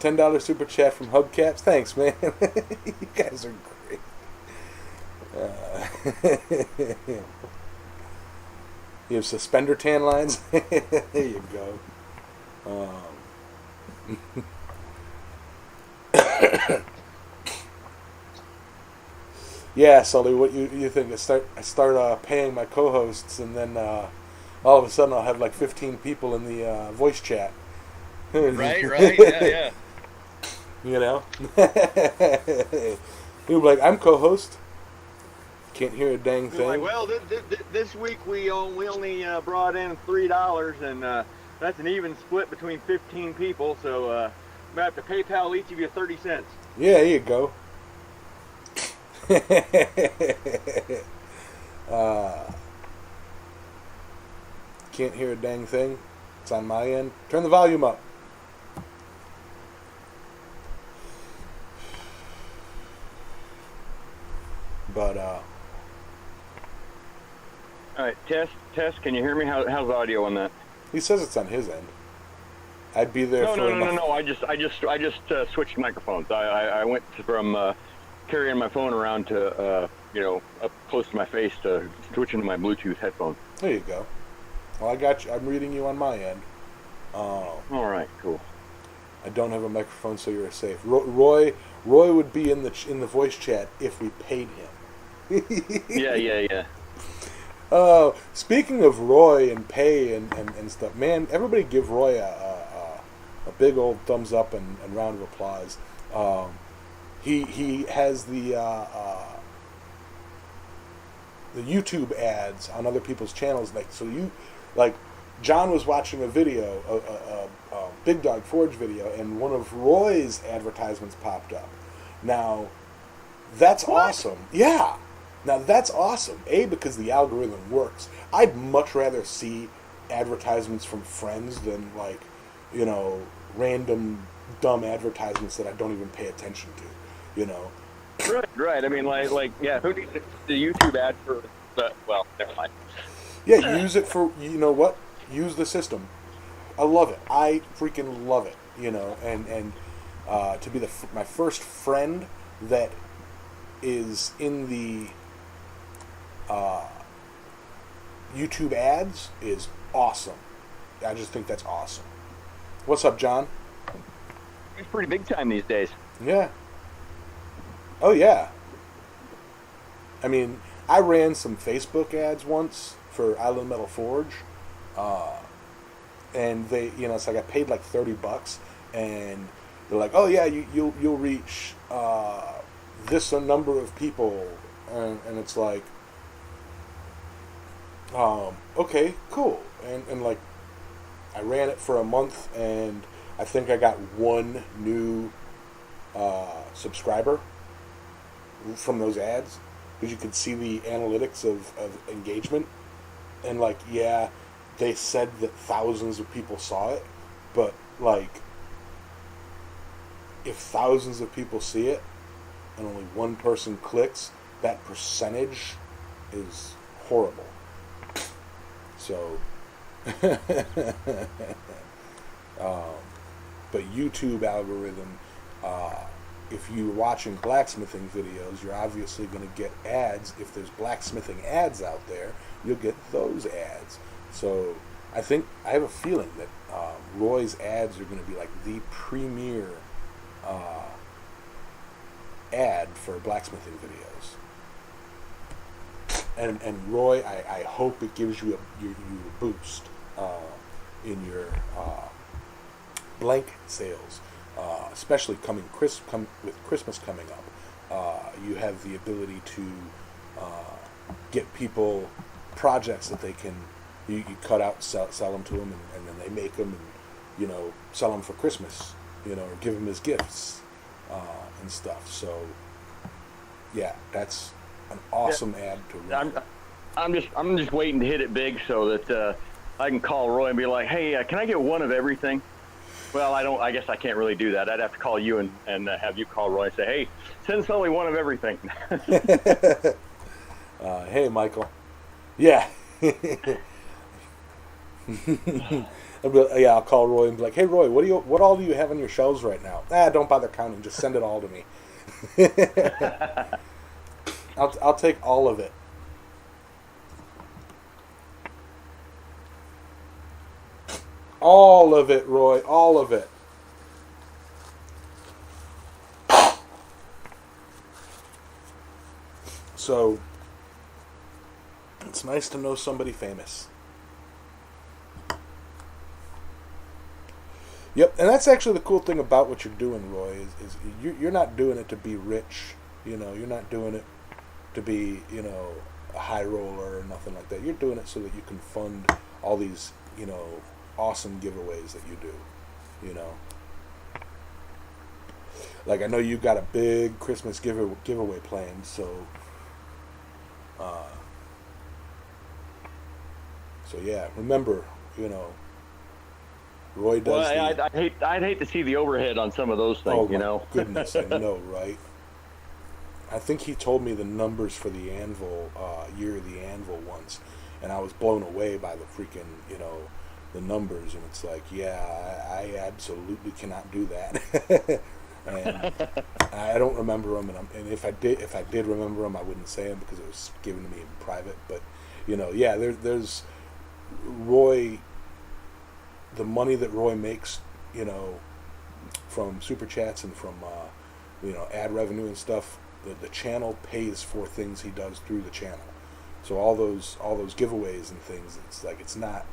$10 super chat from Hubcaps. Thanks, man. You guys are great. You have suspender tan lines? There you go. Yeah, Sully, what you think? I start paying my co-hosts, and then all of a sudden I'll have like 15 people in the voice chat. Right, yeah. You know? You'll be like, I'm co-host. Can't hear a dang thing. Like, well, this week we only brought in $3, and that's an even split between 15 people, so I'm going to have to PayPal each of you 30 cents. Yeah, here you go. Can't hear a dang thing. It's on my end. Turn the volume up. But all right, test. Can you hear me? How's audio on that? he says it's on his end. I'd be there. No. I just switched microphones. I went from carrying my phone around to up close to my face to switching to my Bluetooth headphones. There you go. Well, I got you. I'm reading you on my end. All right, cool. I don't have a microphone, so you're safe. Roy would be in the voice chat if we paid him. Yeah. Speaking of Roy and pay and stuff, man, everybody give Roy a big old thumbs up and round of applause. He has the YouTube ads on other people's channels. John was watching a video, a Big Dog Forge video, and one of Roy's advertisements popped up. Now, that's awesome. Yeah. Now, that's awesome. Because the algorithm works. I'd much rather see advertisements from friends than, random dumb advertisements that I don't even pay attention to, Right. I mean, who needs the YouTube ad for the, well, never mind. Yeah, use it for, you know what? Use the system. I love it. I freaking love it, and to be my first friend that is in the YouTube ads is awesome. I just think that's awesome. What's up, John? It's pretty big time these days. Yeah. Oh, yeah. I mean, I ran some Facebook ads once for Island Metal Forge. And they, it's like I paid like $30, and they're like, oh yeah, you'll reach this a number of people, and it's like, okay, cool, and like I ran it for a month, and I think I got one new subscriber from those ads, because you could see the analytics of engagement, and like, yeah, they said that thousands of people saw it, but like, if thousands of people see it and only one person clicks, that percentage is horrible. So, but YouTube algorithm, if you're watching blacksmithing videos, you're obviously going to get ads. If there's blacksmithing ads out there, you'll get those ads. So I have a feeling that Roy's ads are going to be like the premier ad for blacksmithing videos. And Roy, I hope it gives you a boost in your blanket sales, especially with Christmas coming up. You have the ability to get people projects that they can you cut out, sell them to them, and then they make them and sell them for Christmas, or give them as gifts and stuff. So yeah, that's an awesome ad to run. I'm just waiting to hit it big so that I can call Roy and be like, hey, can I get one of everything? Well, I guess I can't really do that. I'd have to call you and have you call Roy and say, hey, send us only one of everything. Hey, Michael. Yeah. I'll call Roy and be like, hey, Roy, what all do you have on your shelves right now? Don't bother counting. Just send it all to me. I'll take all of it. All of it, Roy. All of it. So, it's nice to know somebody famous. Yep, and that's actually the cool thing about what you're doing, Roy, is you're not doing it to be rich. You're not doing it to be, a high roller or nothing like that. You're doing it so that you can fund all these, awesome giveaways that you do, Like, I know you've got a big Christmas giveaway planned, so yeah, remember, Roy does. Well, I'd hate to see the overhead on some of those things, Goodness, I know, right? I think he told me the numbers for the anvil, Year of the Anvil once, and I was blown away by the freaking, the numbers, and it's like, yeah, I absolutely cannot do that. And I don't remember them, and if I did remember them, I wouldn't say them because it was given to me in private. But yeah, there's Roy. The money that Roy makes, from super chats and from ad revenue and stuff, the channel pays for things he does through the channel. So all those giveaways and things, it's like it's not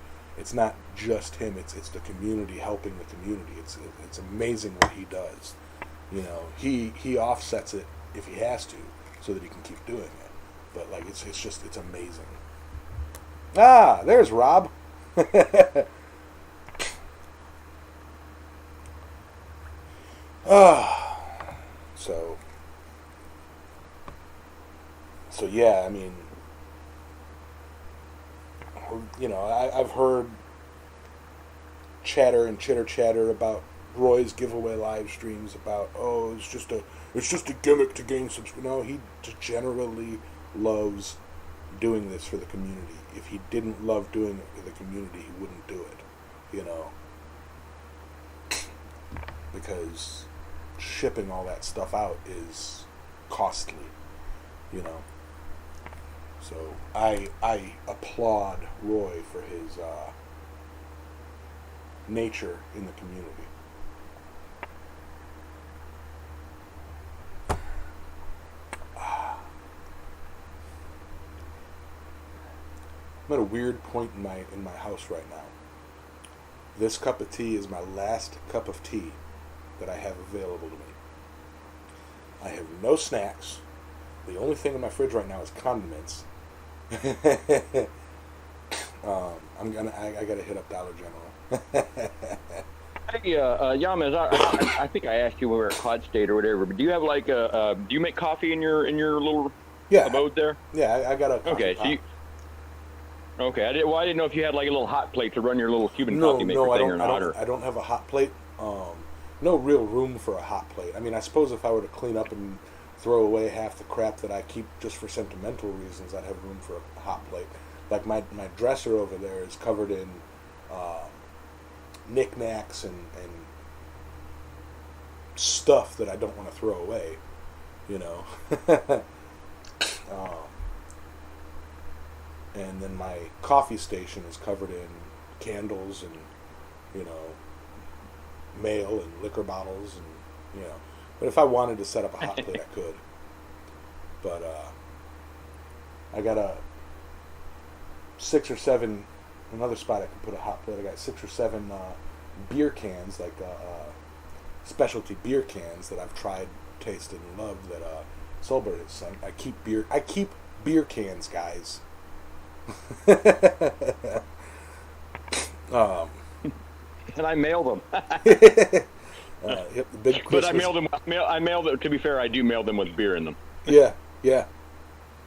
just him. It's the community helping the community. It's amazing what he does. He offsets it if he has to, so that he can keep doing it. But like it's amazing. There's Rob. So yeah, I mean, I've heard chatter and chitter chatter about Roy's giveaway live streams about, it's just a gimmick to gain subscribers. No, he generally loves doing this for the community. If he didn't love doing it for the community, he wouldn't do it, because shipping all that stuff out is costly, So I applaud Roy for his nature in the community. I'm at a weird point in my house right now. This cup of tea is my last cup of tea that I have available to me. I have no snacks. The only thing in my fridge right now is condiments. I gotta hit up Dollar General. Hey, Yamas, I think I asked you when we were at Quad State or whatever, but do you have do you make coffee in your little Yeah. abode there? Yeah, I got a coffee Okay, pot. so you. Okay, I didn't know if you had like a little hot plate to run your little Cuban No, coffee maker no, thing or not. Or I don't have a hot plate. No real room for a hot plate. I mean, I suppose if I were to clean up and throw away half the crap that I keep just for sentimental reasons, I'd have room for a hot plate. Like my dresser over there is covered in knickknacks and stuff that I don't want to throw away, you know. And then my coffee station is covered in candles and, you know, mail and liquor bottles and, you know. But if I wanted to set up a hot plate, I could. But I got a 6 or 7, another spot I can put a hot plate. I got 6 or 7 beer cans, like specialty beer cans that I've tried, tasted, and loved that Solberg has sent. I keep beer cans, guys. and I mail them. Yep, the big Christmas. But I mail them. I mail them. To be fair, I do mail them with beer in them. Yeah, yeah.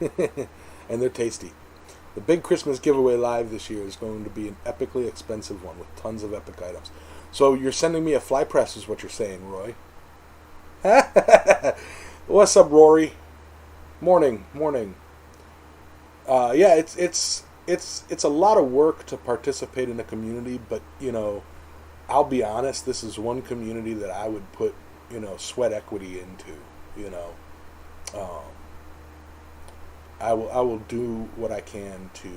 And they're tasty. The big Christmas giveaway live this year is going to be an epically expensive one with tons of epic items. So you're sending me a fly press is what you're saying, Roy. What's up, Rory? Morning. Yeah, it's a lot of work to participate in a community, but, you know, I'll be honest, this is one community that I would put, you know, sweat equity into, you know. I will do what I can to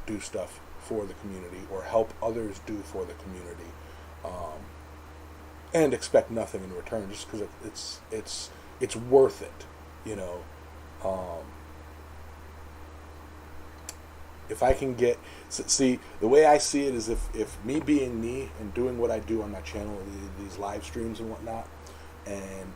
do stuff for the community or help others do for the community, and expect nothing in return, just because it's worth it, you know. If I can get, see, the way I see it is if me being me and doing what I do on my channel, these live streams and whatnot, and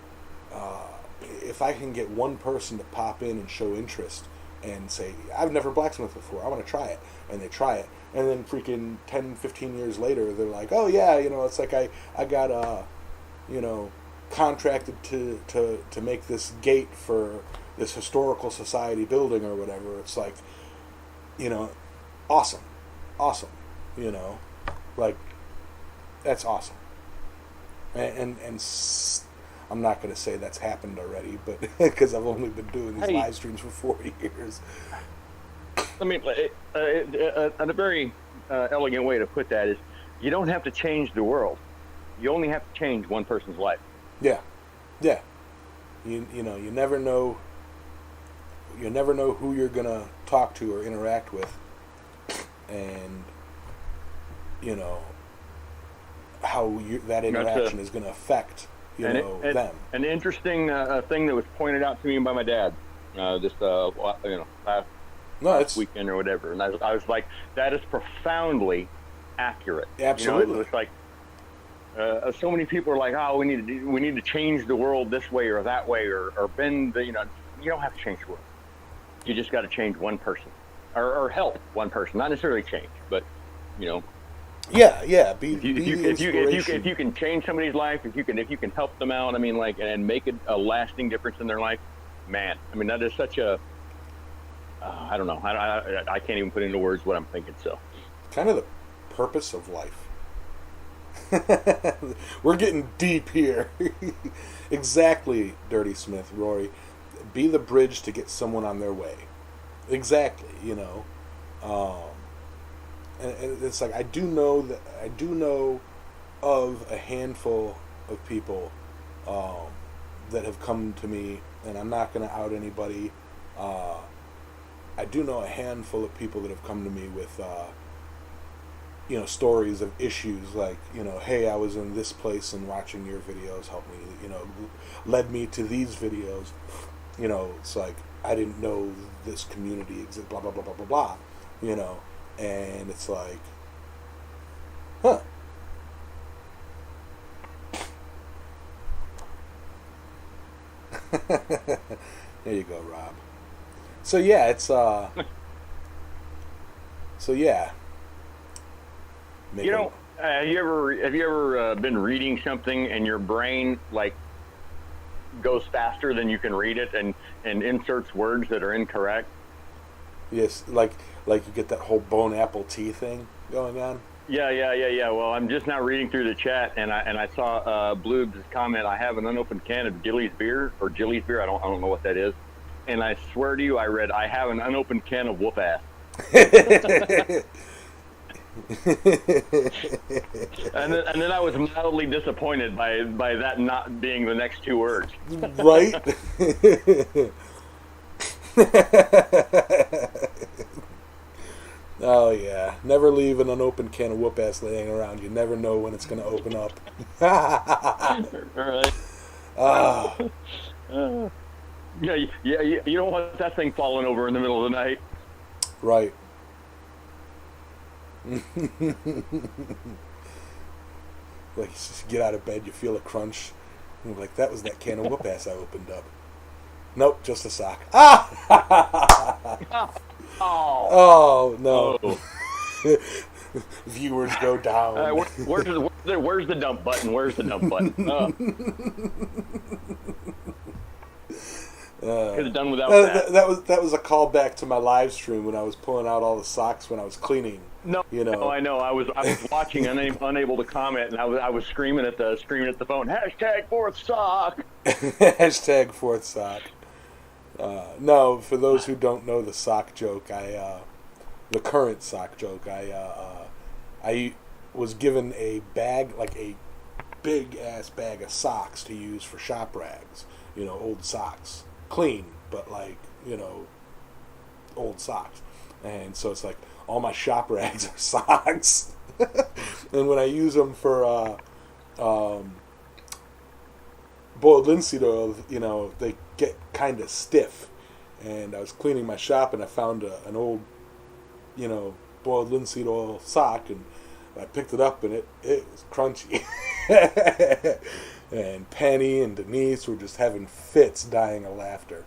if I can get one person to pop in and show interest and say, I've never blacksmithed before, I want to try it, and they try it, and then freaking 10, 15 years later, they're like, oh yeah, you know, it's like I got, you know, contracted to make this gate for this historical society building or whatever. It's like, you know, awesome, you know, like, that's awesome. And I'm not going to say that's happened already, but because I've only been doing these live streams for 4 years. I mean, a very elegant way to put that is, you don't have to change the world. You only have to change one person's life. Yeah. You know, you never know who you're gonna talk to or interact with, and you know how that interaction is gonna affect them. An interesting thing that was pointed out to me by my dad last weekend or whatever, and I was like, that is profoundly accurate. Absolutely. You know, it's like so many people are like, oh, we need to change the world this way or that way or bend the, you know. You don't have to change the world. You just got to change one person, or help one person. Not necessarily change, but, you know. Yeah. If you can change somebody's life, if you can help them out, I mean, like, and make a lasting difference in their life, man. I mean, that is such a I don't know. I can't even put into words what I'm thinking. So, kind of the purpose of life. We're getting deep here. Exactly, Dirty Smith, Rory. Be the bridge to get someone on their way. Exactly, you know. And it's like I do know of a handful of people that have come to me, and I'm not going to out anybody. I do know a handful of people that have come to me with you know, stories of issues like, you know, hey, I was in this place and watching your videos helped me, you know, led me to these videos. You know, it's like, I didn't know this community exists, blah, blah, blah, blah, blah, blah, you know, and it's like, huh. There you go, Rob. So yeah, it's so yeah. You know, have you ever been reading something and your brain like goes faster than you can read it, and and inserts words that are incorrect. Yes, like you get that whole bone apple tea thing going on. Yeah. Well, I'm just now reading through the chat, and I saw Bloob's comment. I have an unopened can of Gilly's beer or Gilly's beer. I don't know what that is. And I swear to you, I read I have an unopened can of whoop ass. and then I was mildly disappointed by that not being the next two words. Right. Oh yeah, never leave an unopened can of whoop ass laying around. You never know when it's going to open up. Right. Yeah, you don't want that thing falling over in the middle of the night. Right. Like, you just get out of bed, you feel a crunch. And you're like, that was that can of whoop ass I opened up. Nope, just a sock. Ah! Oh no. Oh. Viewers go down. Where's the dump button? Where's the dump button? Could have done without that. That was a callback to my live stream when I was pulling out all the socks when I was cleaning. No, I know. I was watching, unable to comment, and I was screaming at the phone. Hashtag fourth sock. Hashtag fourth sock. No, for those who don't know the sock joke, the current sock joke, I was given a bag, like a big ass bag of socks to use for shop rags. Old socks, clean, but old socks. And so it's like all my shop rags are socks, and when I use them for boiled linseed oil, they get kind of stiff. And I was cleaning my shop, and I found an old, boiled linseed oil sock, and I picked it up, and it was crunchy. And Penny and Denise were just having fits, dying of laughter.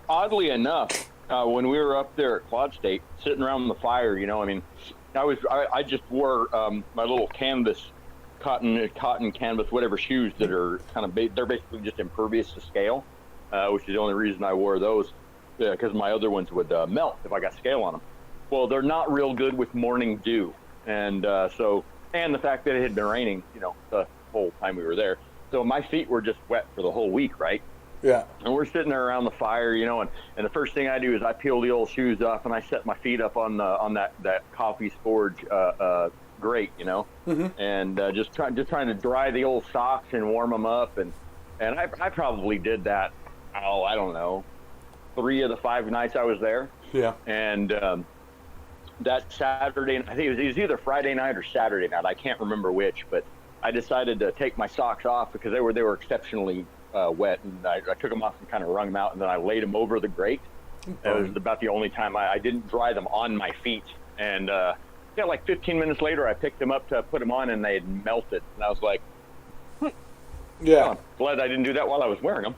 Oddly enough, when we were up there at Quad State, sitting around the fire, I just wore my little canvas, cotton canvas, whatever shoes that are they're basically just impervious to scale, which is the only reason I wore those, because my other ones would melt if I got scale on them. Well, they're not real good with morning dew, and the fact that it had been raining, the whole time we were there, so my feet were just wet for the whole week, right? Yeah. And we're sitting there around the fire, and the first thing I do is I peel the old shoes off and I set my feet up on that coffee forge grate, Mm-hmm. and just trying to dry the old socks and warm them up, and I probably did that. I don't know, 3 of the 5 nights I was there. Yeah. And that Saturday, I think it was either Friday night or Saturday night, I can't remember which, but I decided to take my socks off because they were exceptionally wet, and I took them off and kind of wrung them out, and then I laid them over the grate. It was about the only time I didn't dry them on my feet. And like 15 minutes later, I picked them up to put them on, and they had melted. And I was like, yeah, I'm glad I didn't do that while I was wearing them.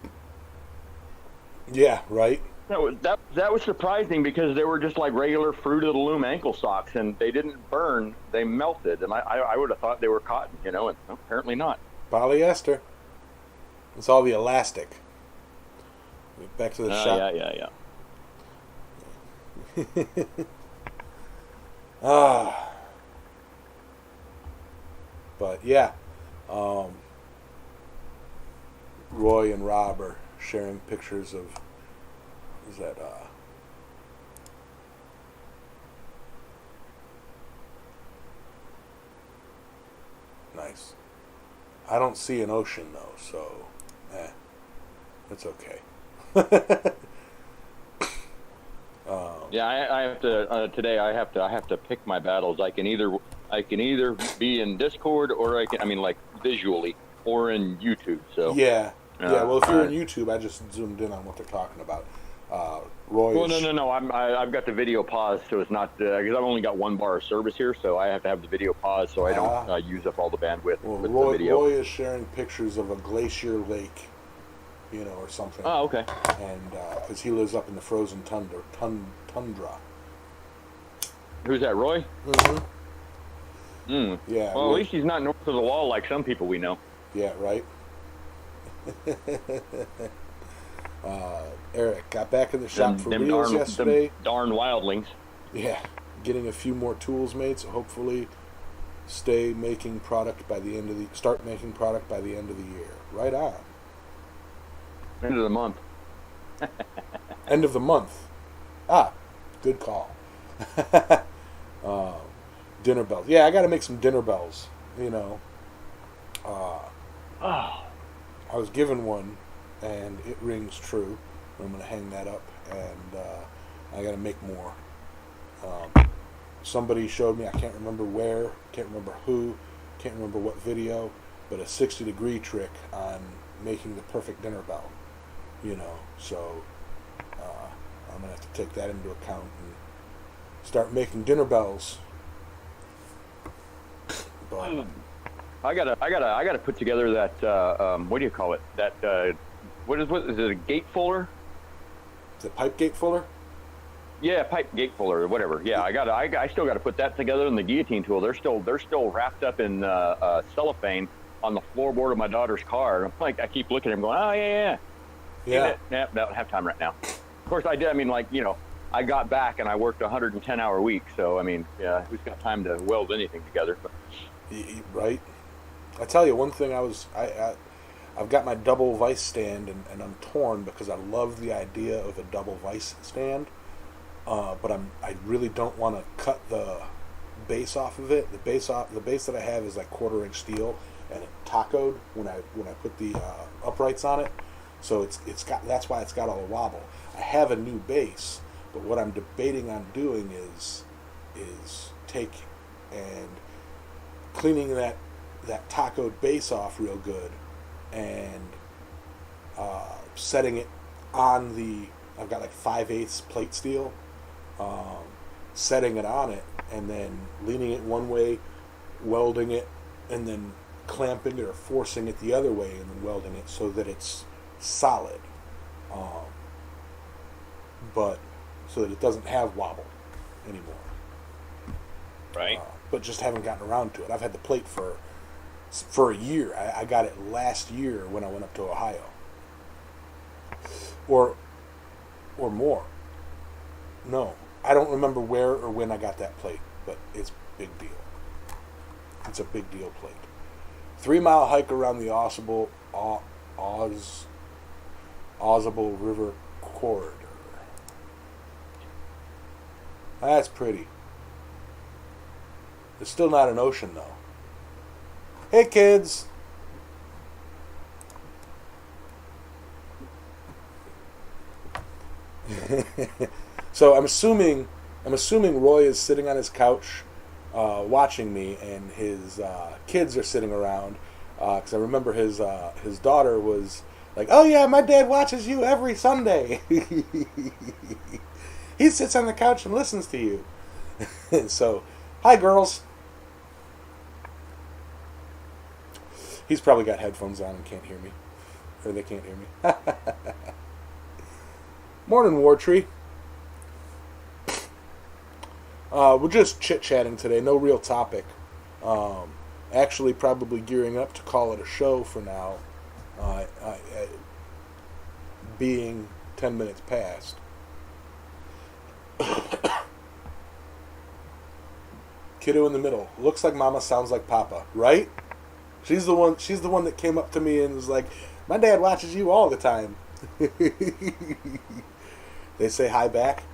Yeah, right. That was surprising because they were just like regular Fruit of the Loom ankle socks, and they didn't burn; they melted. And I would have thought they were cotton, and apparently not. Polyester. It's all the elastic. Back to the shop. Yeah. But yeah, Roy and Rob are sharing pictures of, is that nice. I don't see an ocean though, so it's okay. Yeah, I have to today. I have to pick my battles. I can either be in Discord, or like visually, or in YouTube. So yeah. Well, if you're in YouTube, I just zoomed in on what they're talking about. Roy. Well, no. I've got the video paused, so it's not because I've only got 1 bar of service here, so I have to have the video paused so I don't use up all the bandwidth with the video. Roy is sharing pictures of a glacier lake, or something. Oh, okay. And because he lives up in the frozen tundra. Who's that, Roy? Mm-hmm. Yeah. Well, at least he's not north of the wall like some people we know. Yeah. Right. Eric got back in the shop for them reels yesterday. them darn wildlings. Yeah, getting a few more tools made, so hopefully start making product by the end of the year. Right on. End of the month. End of the month. Ah, good call. Dinner bells. Yeah, I got to make some dinner bells. You know. I was given one, and it rings true. I'm going to hang that up, and I got to make more. Somebody showed me, I can't remember where, can't remember who, can't remember what video, but a 60-degree trick on making the perfect dinner bell. You know, so I'm going to have to take that into account and start making dinner bells. But, I gotta put together that what do you call it? That what is it? A gate fuller? is it pipe gate fuller? Yeah, pipe gate fuller or whatever. Yeah, I still gotta put that together in the guillotine tool. They're still wrapped up in cellophane on the floorboard of my daughter's car. I'm like, I keep looking at him going, oh yeah. Don't have time right now. Of course I did. I mean, like, you know, I got back and I worked 110-hour week. So I mean, yeah, who's got time to weld anything together? But. Right. I tell you one thing. I've got my double vise stand and I'm torn because I love the idea of a double vise stand, but I really don't want to cut the base off of it. The base that I have is like 1/4-inch steel, and it tacoed when I put the uprights on it. So that's why it's got all the wobble. I have a new base, but what I'm debating on doing is take and cleaning that tacoed base off real good and setting it on I've got like 5/8 plate steel, setting it on it and then leaning it one way, welding it, and then clamping it or forcing it the other way and then welding it so that it's solid, but so that it doesn't have wobble anymore. Right. But just haven't gotten around to it. I've had the plate for a year. I got it last year when I went up to Ohio, or more. No, I don't remember where or when I got that plate, but it's a big deal. It's a big deal plate. 3-mile hike around the Ausable River corridor. That's pretty. It's still not an ocean, though. Hey, kids. So I'm assuming Roy is sitting on his couch watching me, and his kids are sitting around. Because I remember his daughter was like, "Oh yeah, my dad watches you every Sunday. He sits on the couch and listens to you." So, hi girls. He's probably got headphones on and can't hear me. Or they can't hear me. Morning, Wartree. We're just chit-chatting today. No real topic. Actually, probably gearing up to call it a show for now. Being 10 minutes past. Kiddo in the middle. Looks like Mama, sounds like Papa. Right? She's the one that came up to me and was like, "My dad watches you all the time." They say hi back.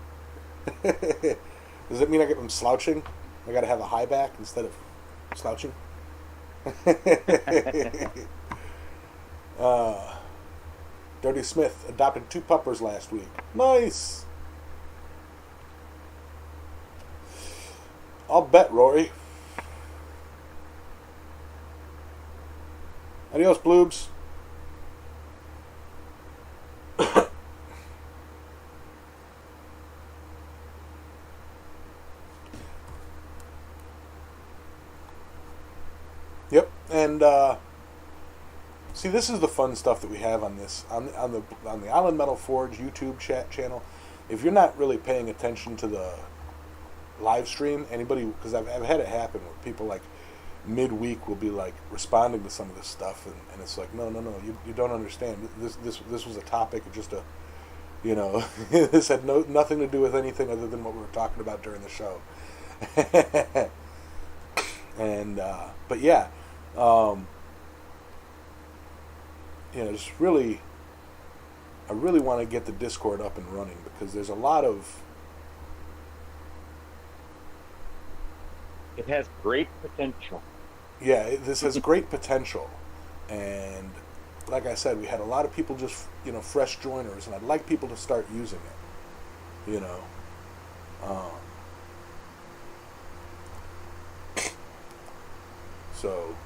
Does it mean I get them slouching? I gotta have a high back instead of slouching. Dirty Smith adopted 2 puppers last week. Nice. I'll bet, Rory. Adios, bloobs. Yep, and see, this is the fun stuff that we have on the Island Metal Forge YouTube channel. If you're not really paying attention to the live stream, anybody, because I've had it happen where people like midweek will be like responding to some of this stuff, and it's like, no, you don't understand. This was a topic, just a, this had nothing to do with anything other than what we were talking about during the show. And but yeah, just really, I really want to get the Discord up and running, because there's a lot of. It has great potential. Yeah, this has great potential, and like I said, we had a lot of people just fresh joiners, and I'd like people to start using it. So,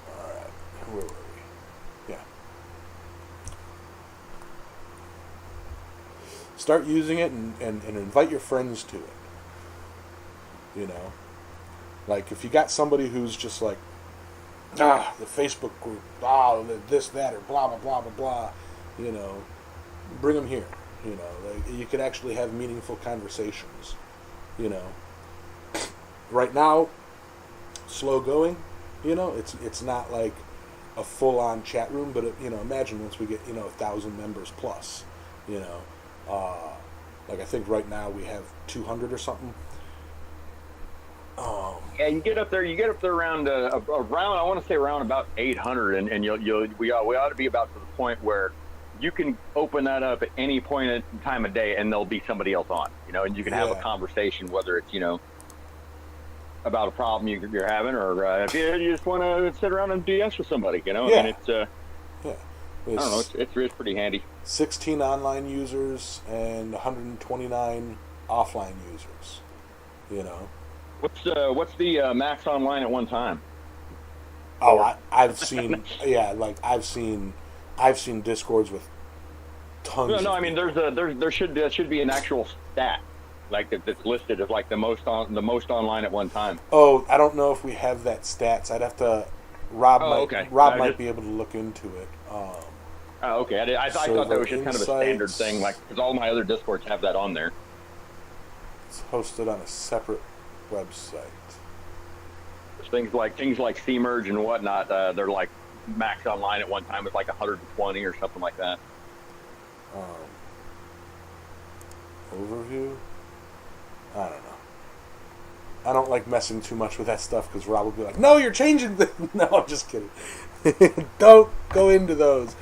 all right, where were we? Yeah. Start using it and invite your friends to it. Like if you got somebody who's just like, the Facebook group, this, that, or blah, blah, blah, blah, blah, bring them here. Like you could actually have meaningful conversations. Right now, slow going. It's not like a full on chat room, but imagine once we get 1,000 members plus. Like I think right now we have 200 or something. Yeah, you get up there around I want to say around about 800, and we ought to be about to the point where you can open that up at any point in time of day, and there'll be somebody else on, and you can have a conversation, whether it's about a problem you're having, or if you just want to sit around and BS with somebody, Yeah. And it's I don't know, it's pretty handy. 16 online users and 129 offline users. What's the max online at one time? Oh, I've seen I've seen Discords with tons. No, I mean there should be an actual stat like that's listed as like the most online at one time. Oh, I don't know if we have that stats. I'd have to. Rob might be able to look into it. Okay. I thought that was just kind of a standard thing, like because all my other Discords have that on there. It's hosted on a separate website. Things like CMerge and whatnot, they're like max online at one time with like 120 or something like that. Overview? I don't know. I don't like messing too much with that stuff because Rob will be like, "No, you're changing the." No, I'm just kidding. Don't go into those.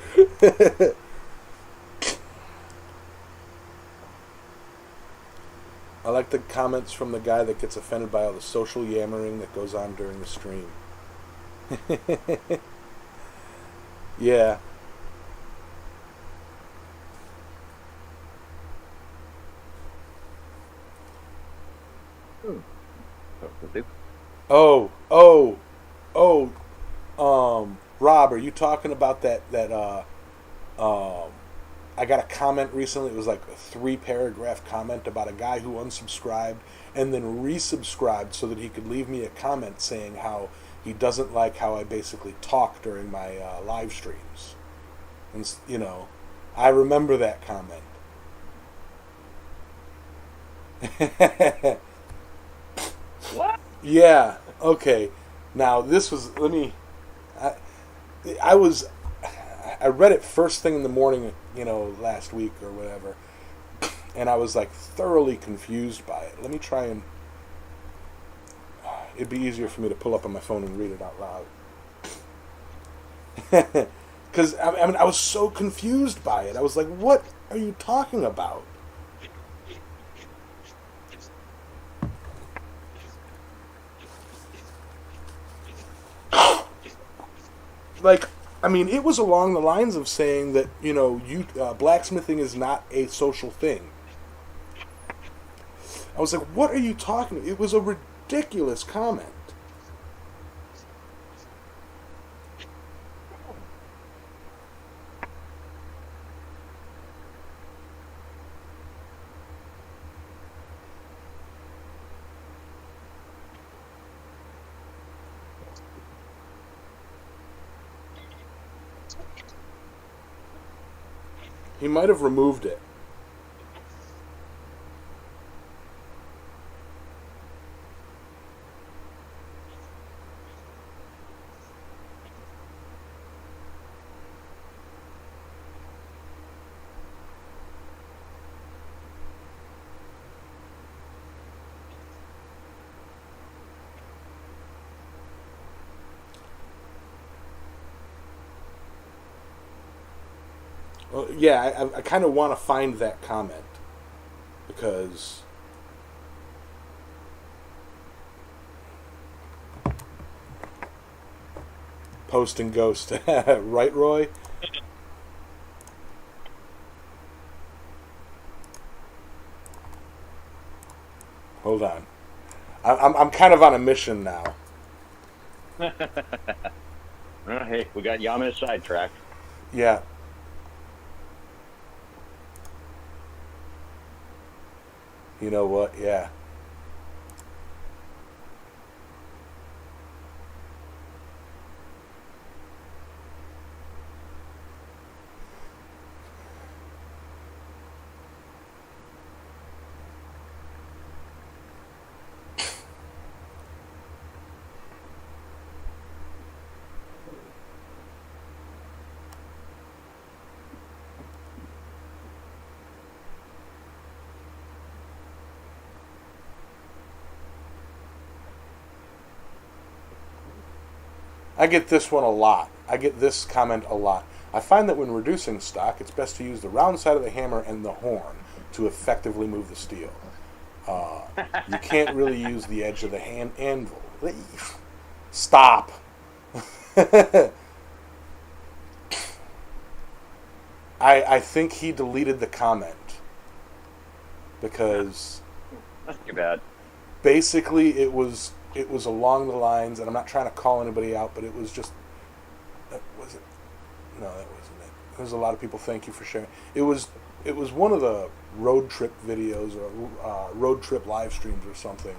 I like the comments from the guy that gets offended by all the social yammering that goes on during the stream. Yeah. Rob, are you talking about that I got a comment recently. It was like a 3-paragraph comment about a guy who unsubscribed and then resubscribed so that he could leave me a comment saying how he doesn't like how I basically talk during my live streams. And, I remember that comment. What? Yeah, okay. Now, this was, I read it first thing in the morning, last week or whatever, and I was like thoroughly confused by it. Let me try and, it'd be easier for me to pull up on my phone and read it out loud. Because, I was so confused by it. I was like, what are you talking about? It was along the lines of saying that, blacksmithing is not a social thing. I was like, what are you talking about? It was a ridiculous comment. He might have removed it. Well, yeah, I kind of want to find that comment because post and ghost, right, Roy? Hold on, I'm kind of on a mission now. Hey, we got Yamaha sidetracked. Yeah. You know what? Yeah. I get this one a lot. I get this comment a lot. I find that when reducing stock, it's best to use the round side of the hammer and the horn to effectively move the steel. You can't really use the edge of the hand anvil. Stop. I think he deleted the comment because That's too bad. basically it was along the lines, and I'm not trying to call anybody out, but it was just was it? No, that wasn't it. There's a lot of people. Thank you for sharing. It was one of the road trip videos or road trip live streams or something,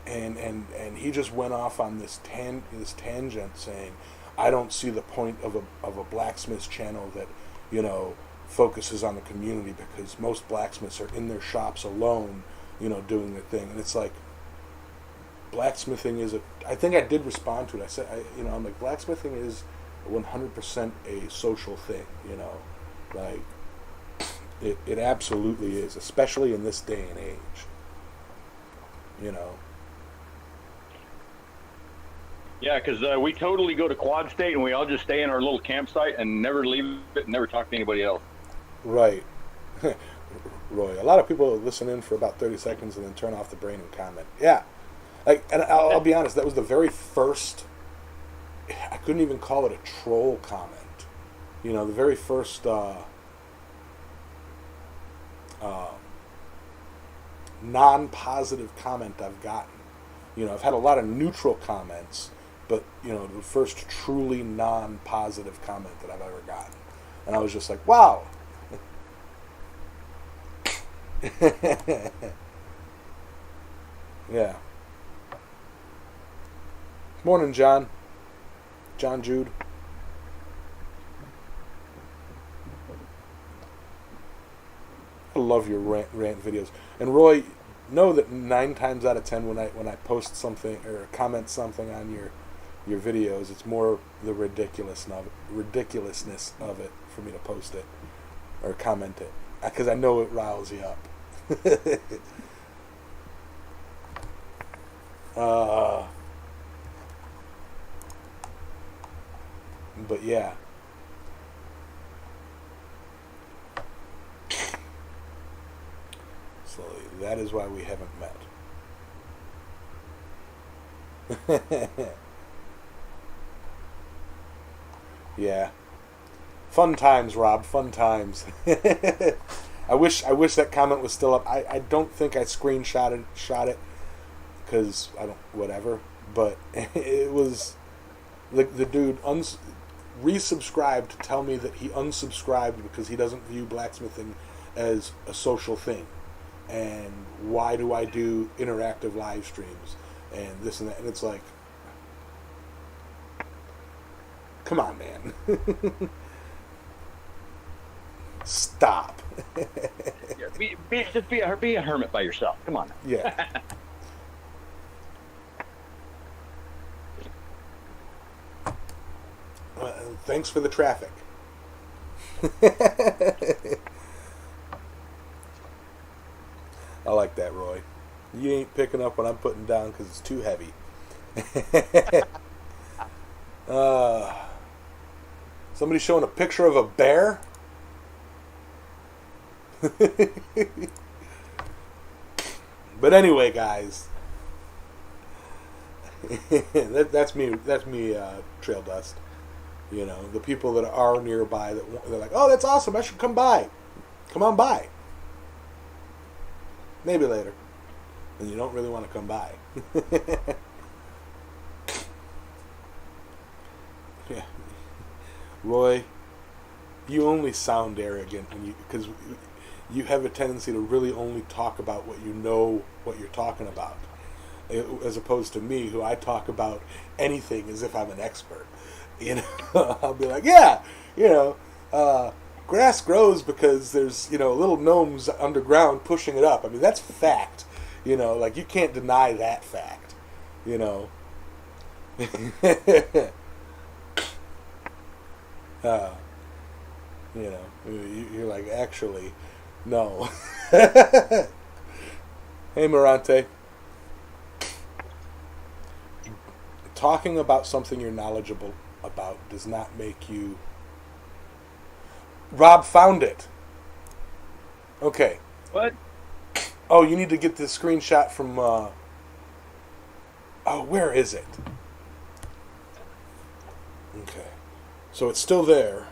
and he just went off on this tangent saying, I don't see the point of a Blacksmiths channel that, you know, focuses on the community, because most blacksmiths are in their shops alone, you know, doing their thing. And it's like, blacksmithing is I think I did respond to it. I said, I'm like, blacksmithing is 100% a social thing, you know, like it absolutely is, especially in this day and age, you know. Yeah, because we totally go to Quad State and we all just stay in our little campsite and never leave it, and never talk to anybody else. Right. Roy, a lot of people listen in for about 30 seconds and then turn off the brain and comment. Yeah. Like, and I'll be honest, that was the very first, I couldn't even call it a troll comment. You know, the very first non-positive comment I've gotten. You know, I've had a lot of neutral comments, but, you know, the first truly non-positive comment that I've ever gotten. And I was just like, wow. Yeah. Morning, John. John Jude. I love your rant videos. And Roy, know that 9 times out of 10 when I post something or comment something on your videos, it's more the ridiculousness of it for me to post it or comment it, because I know it riles you up. But yeah. So that is why we haven't met. Yeah. Fun times, Rob. Fun times. I wish that comment was still up. I don't think I shot it because I don't, whatever. But it was the dude resubscribed to tell me that he unsubscribed because he doesn't view blacksmithing as a social thing. And why do I do interactive live streams and this and that? And it's like, come on, man. Stop. Just be a hermit by yourself. Come on. Yeah. Thanks for the traffic. I like that, Roy. You ain't picking up what I'm putting down because it's too heavy. Somebody showing a picture of a bear? But anyway, guys, that's me. That's me. Trail dust. You know, the people that are nearby they're like, oh, that's awesome. I should come by. Come on by. Maybe later. And you don't really want to come by. Yeah. Roy, you only sound arrogant because you have a tendency to really only talk about what you know what you're talking about, as opposed to me, who I talk about anything as if I'm an expert. You know, I'll be like, yeah, you know, grass grows because there's, you know, little gnomes underground pushing it up. I mean, that's fact. You know, like, you can't deny that fact. You know. You know, you're like, actually, no. Hey, Morante. Talking about something you're knowledgeable about does not make you... Rob found it. Okay. What? Oh, you need to get this screenshot from... Oh, where is it? Okay. So it's still there.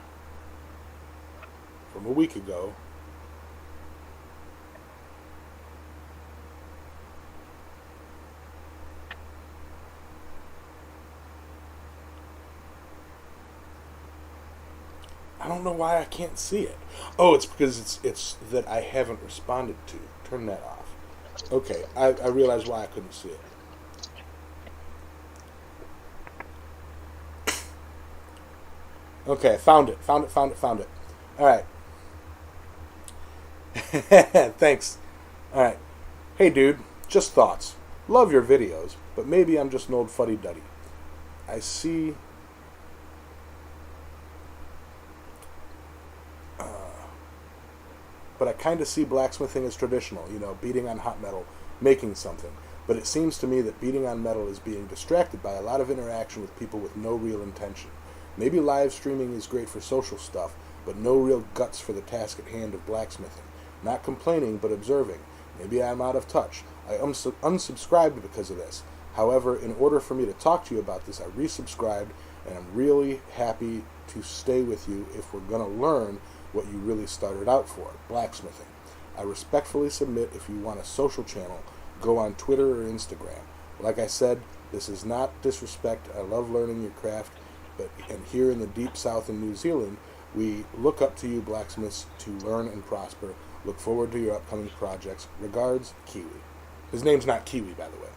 From a week ago. I don't know why I can't see it. Oh, it's because it's that I haven't responded to. Turn that off. Okay, I realized why I couldn't see it. Okay, found it. Found it. All right. Thanks. All right. Hey, dude, just thoughts. Love your videos, but maybe I'm just an old fuddy-duddy. I see... But I kind of see blacksmithing as traditional, you know, beating on hot metal, making something. But it seems to me that beating on metal is being distracted by a lot of interaction with people with no real intention. Maybe live streaming is great for social stuff, but no real guts for the task at hand of blacksmithing. Not complaining, but observing. Maybe I'm out of touch. I unsubscribed because of this. However, in order for me to talk to you about this, I resubscribed, and I'm really happy to stay with you if we're going to learn what you really started out for, blacksmithing. I respectfully submit if you want a social channel, go on Twitter or Instagram. Like I said, this is not disrespect. I love learning your craft, and here in the deep south in New Zealand, we look up to you blacksmiths to learn and prosper. Look forward to your upcoming projects. Regards, Kiwi. His name's not Kiwi, by the way.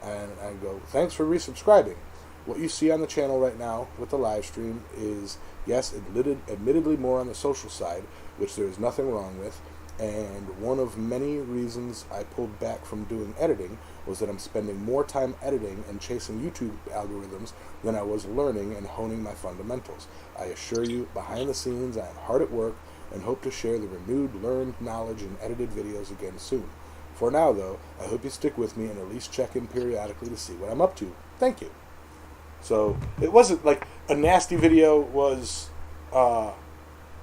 And I go, thanks for resubscribing. What you see on the channel right now with the live stream is, yes, admittedly more on the social side, which there is nothing wrong with, and one of many reasons I pulled back from doing editing was that I'm spending more time editing and chasing YouTube algorithms than I was learning and honing my fundamentals. I assure you, behind the scenes, I am hard at work and hope to share the renewed learned knowledge in edited videos again soon. For now, though, I hope you stick with me and at least check in periodically to see what I'm up to. Thank you. So, it wasn't like a nasty video was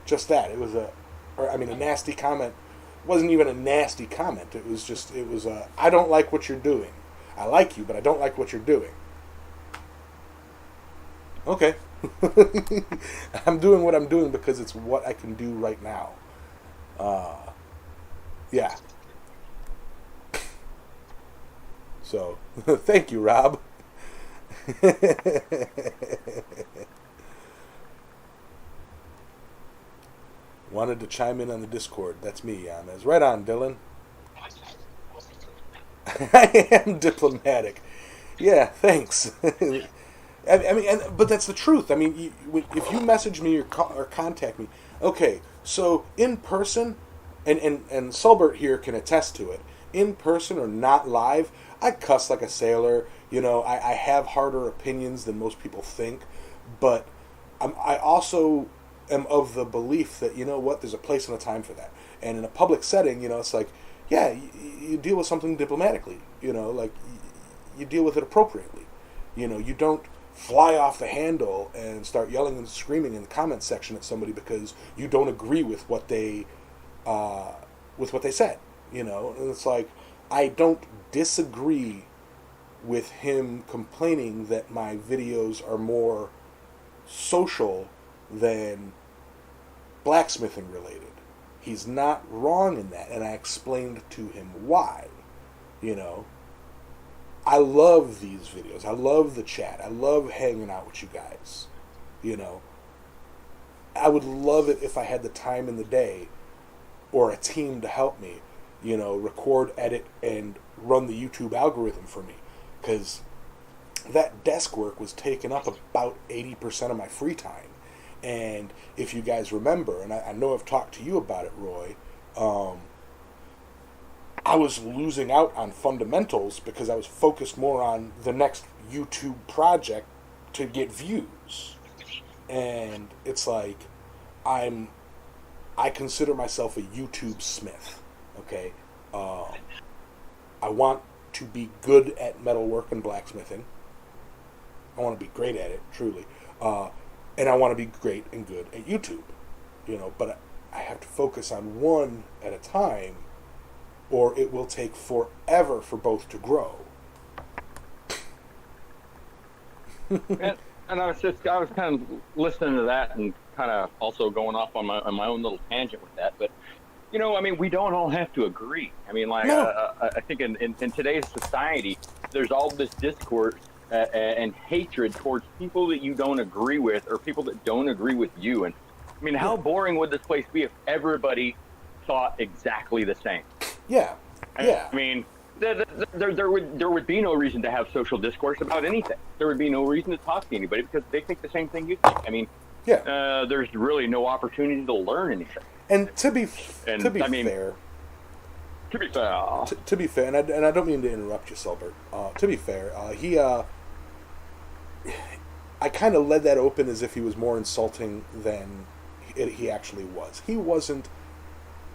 just that. It was a nasty comment wasn't even a nasty comment. It was I don't like what you're doing. I like you, but I don't like what you're doing. Okay. I'm doing what I'm doing because it's what I can do right now. Yeah. So, thank you, Rob. Wanted to chime in on the Discord. That's me, Yamez. Right on, Dylan. I am diplomatic. Yeah, thanks. I mean, but that's the truth. I mean, if you message me or contact me, okay, so in person, and Sulbert here can attest to it, in person or not live, I cuss like a sailor. You know, I have harder opinions than most people think, but I also am of the belief that, you know what, there's a place and a time for that. And in a public setting, you know, it's like, yeah, you deal with something diplomatically. You know, like, you deal with it appropriately. You know, you don't fly off the handle and start yelling and screaming in the comment section at somebody because you don't agree with what they with what they said. And it's like, I don't disagree with him complaining that my videos are more social than blacksmithing related. He's not wrong in that, and I explained to him why. I love these videos. I love the chat. I love hanging out with you guys. I would love it if I had the time in the day or a team to help me, record, edit, and run the YouTube algorithm for me. Because that desk work was taking up about 80% of my free time. And if you guys remember, and I know I've talked to you about it, Roy, I was losing out on fundamentals because I was focused more on the next YouTube project to get views. And it's like, I consider myself a YouTube smith, okay? I want to be good at metalwork and blacksmithing. I want to be great at it, truly. And I want to be great and good at YouTube, but I have to focus on one at a time, or it will take forever for both to grow. And I was kind of listening to that and kind of also going off on my own little tangent with that. But, we don't all have to agree. No. I think in today's society, there's all this discourse and hatred towards people that you don't agree with or people that don't agree with you. And, how boring would this place be if everybody thought exactly the same? Yeah. Yeah. There would be no reason to have social discourse about anything. There would be no reason to talk to anybody because they think the same thing you think. There's really no opportunity to learn anything. And to be fair, and I don't mean to interrupt you, Selbert. To be fair, I kind of led that open as if he was more insulting than he actually was. He wasn't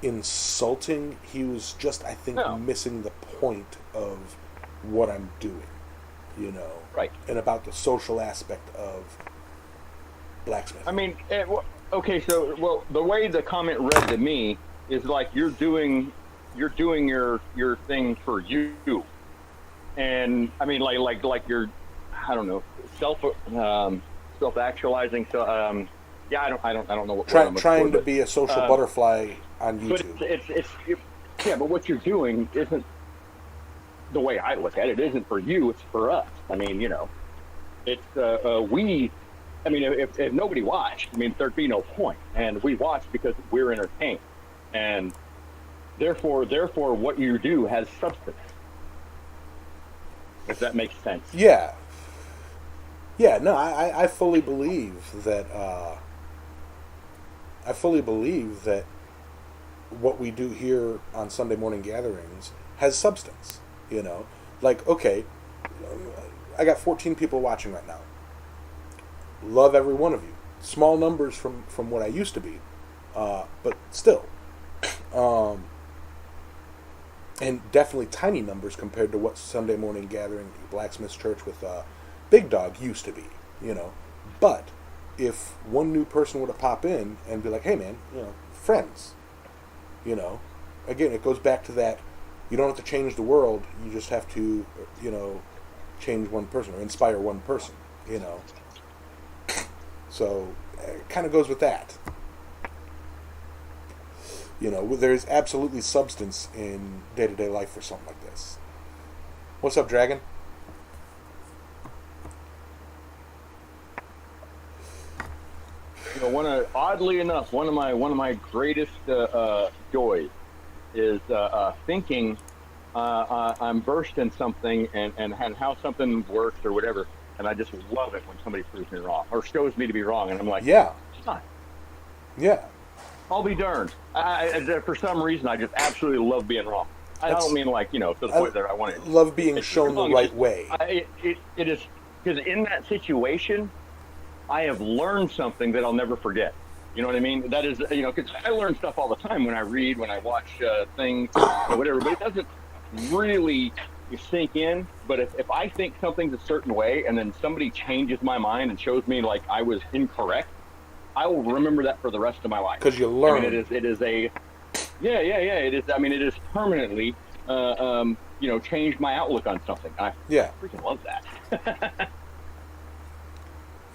insulting. He was just, I think, missing the point of what I'm doing, right? And about the social aspect of blacksmithing. The way the comment read to me is like you're doing your thing for you, and like you're, I don't know, self actualizing. So I don't know what trying to be a social butterfly on YouTube. But but what you're doing isn't, the way I look at it, isn't for you. It's for us. If nobody watched, there'd be no point. And we watch because we're entertained. And therefore, what you do has substance. If that makes sense. Yeah. Yeah, no, I fully believe that, what we do here on Sunday morning gatherings has substance, Like, okay, I got 14 people watching right now. Love every one of you. Small numbers from what I used to be, but still. And definitely tiny numbers compared to what Sunday morning gathering Blacksmiths Church with Big Dog used to be, But if one new person were to pop in and be like, hey man, friends, again, it goes back to that, you don't have to change the world, you just have to, change one person or inspire one person, So it kind of goes with that. There's absolutely substance in day-to-day life for something like this. What's up, Dragon? Oddly enough, one of my greatest joys is thinking I'm versed in something and how something works or whatever, and I just love it when somebody proves me wrong or shows me to be wrong, and I'm like, yeah, fine. Yeah. I'll be darned. For some reason, I just absolutely love being wrong. I don't mean to the point that I want to. Love being shown the right way. It is, because in that situation, I have learned something that I'll never forget. You know what I mean? That is, because I learn stuff all the time when I read, when I watch things, or whatever, but it doesn't really sink in. But if I think something's a certain way and then somebody changes my mind and shows me like I was incorrect, I will remember that for the rest of my life. Because you learn. It is a Yeah, yeah, yeah. It is. I mean, it is permanently, changed my outlook on something. I Yeah, freaking love that.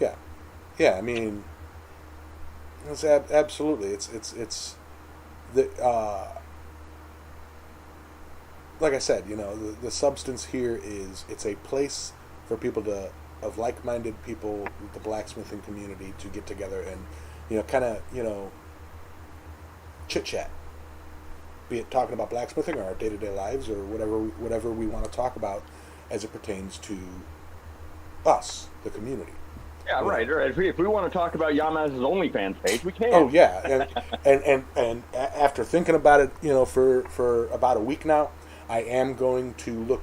yeah, yeah. I mean, it's absolutely. It's the like I said, the substance here is it's a place for people of like-minded people, the blacksmithing community, to get together and kind of chit chat, be it talking about blacksmithing or our day-to-day lives or whatever we want to talk about as it pertains to us, the community. Yeah, right. Right. If we want to talk about Yamaz's OnlyFans page, we can. Oh yeah, and after thinking about it, for about a week now, I am going to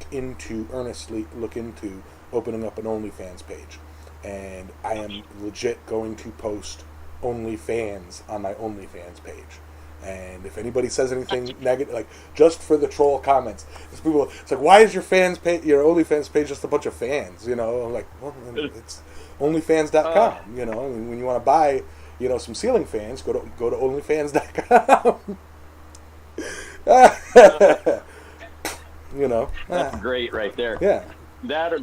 earnestly look into opening up an OnlyFans page, and I am legit going to post OnlyFans on my OnlyFans page. And if anybody says anything negative, like just for the troll comments, it's like, why is your OnlyFans page just a bunch of fans? I'm like, well, it's OnlyFans.com. When you want to buy, some ceiling fans, go to OnlyFans.com. That's great right there. Yeah. That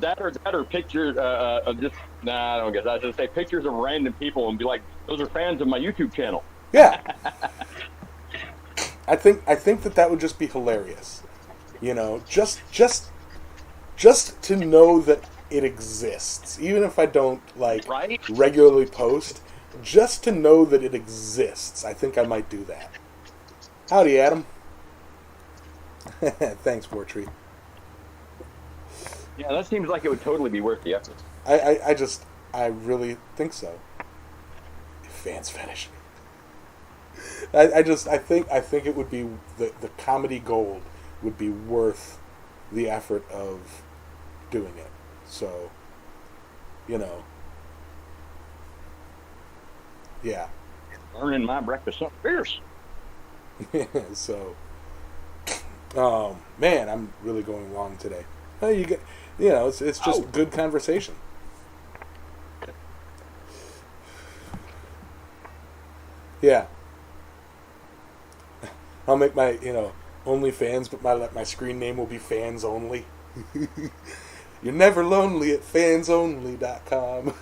or pictures of just I don't guess I was gonna say pictures of random people and be like, those are fans of my YouTube channel. Yeah. I think that would just be hilarious. Just to know that it exists, even if I don't regularly post, just to know that it exists. I think I might do that. Howdy, Adam. Thanks, Portree. Yeah, that seems like it would totally be worth the effort. I really think so. Fans fetish. I think it would be the comedy gold would be worth the effort of doing it. So, yeah. Earning my breakfast something fierce. So, man, I'm really going long today. It's just good conversation. Yeah. I'll make my, OnlyFans, but my screen name will be Fans Only. You're never lonely at fansonly.com.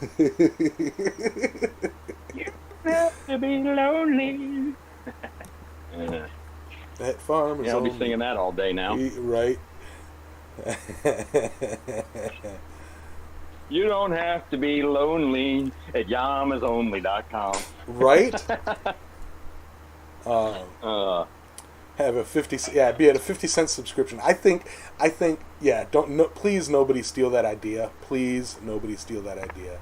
You have to be lonely. That farm is I'll be singing that all day now. Right. You don't have to be lonely at yamasonly.com. Right? Have a 50 be at a 50-cent subscription. I think please nobody steal that idea. Please nobody steal that idea.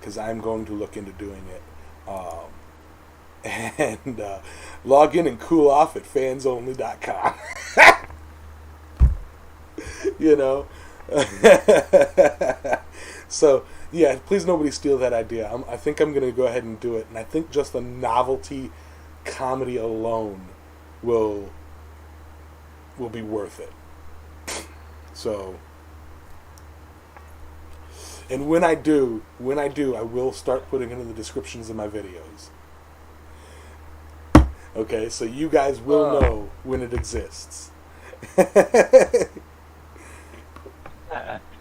Cuz I'm going to look into doing it. And log in and cool off at fansonly.com. So, yeah, please nobody steal that idea. I think I'm going to go ahead and do it. And I think just the novelty comedy alone will be worth it. So, and when I do, I will start putting it in the descriptions of my videos. Okay, so you guys will know when it exists.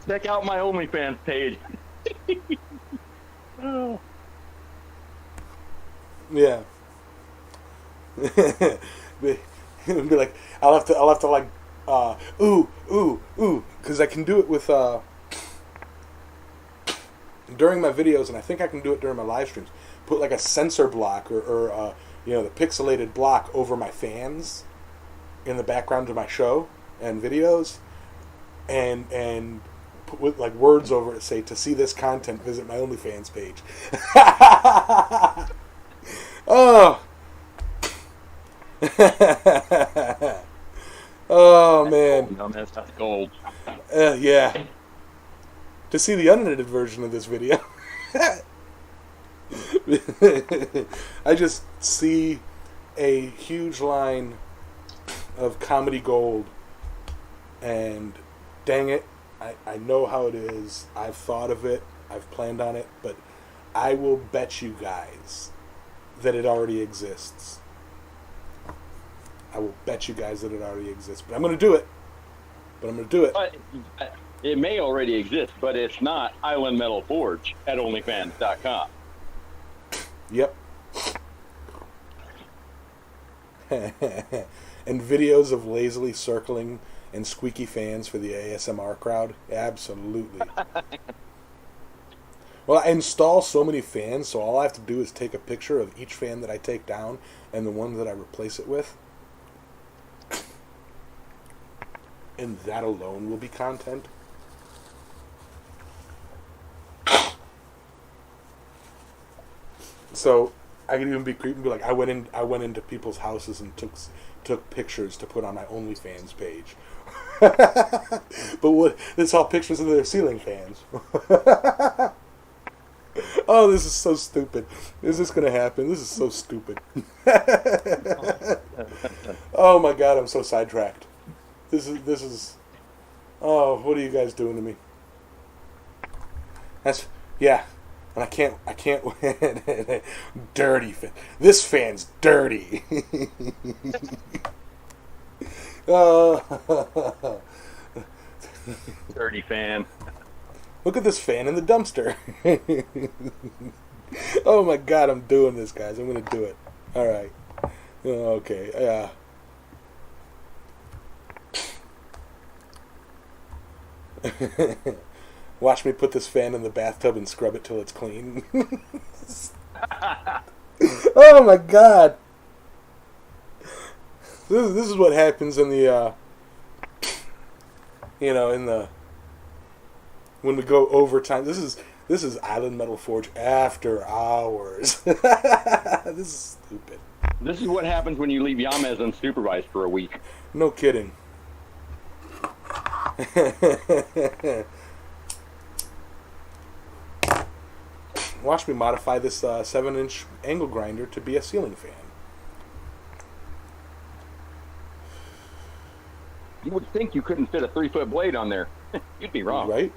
Check out my OnlyFans page. Oh. Yeah. Be like, I'll have to like, because I can do it with during my videos, and I think I can do it during my live streams. Put like a censor block or the pixelated block over my fans in the background of my show and videos, and put with like words over it, say, to see this content, visit my OnlyFans page. Oh. Oh man. That's gold. Yeah. To see the unedited version of this video, I just see a huge line of comedy gold, and dang it, I know how it is. I've thought of it. I've planned on it, but I will bet you guys that it already exists. I will bet you guys that it already exists. But I'm going to do it. But it may already exist, but it's not Island Metal Forge at OnlyFans.com. Yep. And videos of lazily circling and squeaky fans for the ASMR crowd? Absolutely. Well, I install so many fans, so all I have to do is take a picture of each fan that I take down and the one that I replace it with. And that alone will be content. So I can even be creepy and be like, I went into people's houses and took pictures to put on my OnlyFans page. But it's all pictures of their ceiling fans. Oh, this is so stupid. Is this gonna happen? This is so stupid. Oh my god, I'm so sidetracked. This is. Oh, what are you guys doing to me? Yeah. And I can't dirty fan. This fan's dirty. Dirty fan. Look at this fan in the dumpster. Oh my god, I'm doing this, guys. I'm gonna do it. Alright. Okay, yeah. Watch me put this fan in the bathtub and scrub it till it's clean. Oh my god. This is what happens in the, when we go overtime. This is Island Metal Forge after hours. This is stupid. This is what happens when you leave Yamez unsupervised for a week. No kidding. Watch me modify this 7-inch angle grinder to be a ceiling fan. You would think you couldn't fit a 3-foot blade on there. You'd be wrong. Right?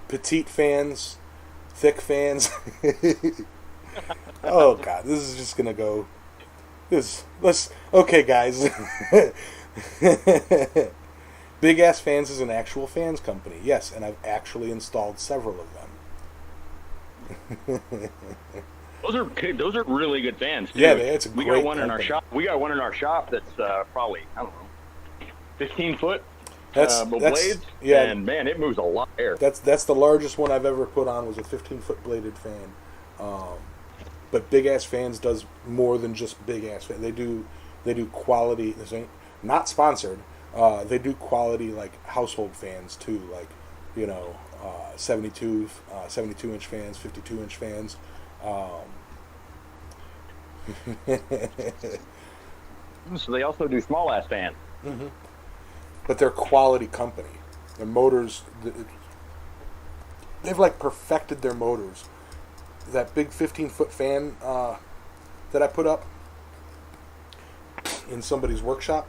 Petite fans, thick fans. Oh god, this is just gonna go. Okay, guys. Big Ass Fans is an actual fans company, yes, and I've actually installed several of them. Those are really good fans too. Yeah, it's a great. We got one in our shop. We got one in our shop that's probably, I don't know, 15 foot. That's blades. Yeah, and man, it moves a lot of air. That's the largest one I've ever put on was a 15-foot bladed fan. But Big Ass Fans does more than just Big Ass Fans. They do quality. This ain't not sponsored. They do quality like household fans too, like 72-inch fans, 52-inch fans. So they also do small ass fans. Mm-hmm. But they're quality company. Their motors, they've like perfected their motors. That big 15-foot fan that I put up in somebody's workshop,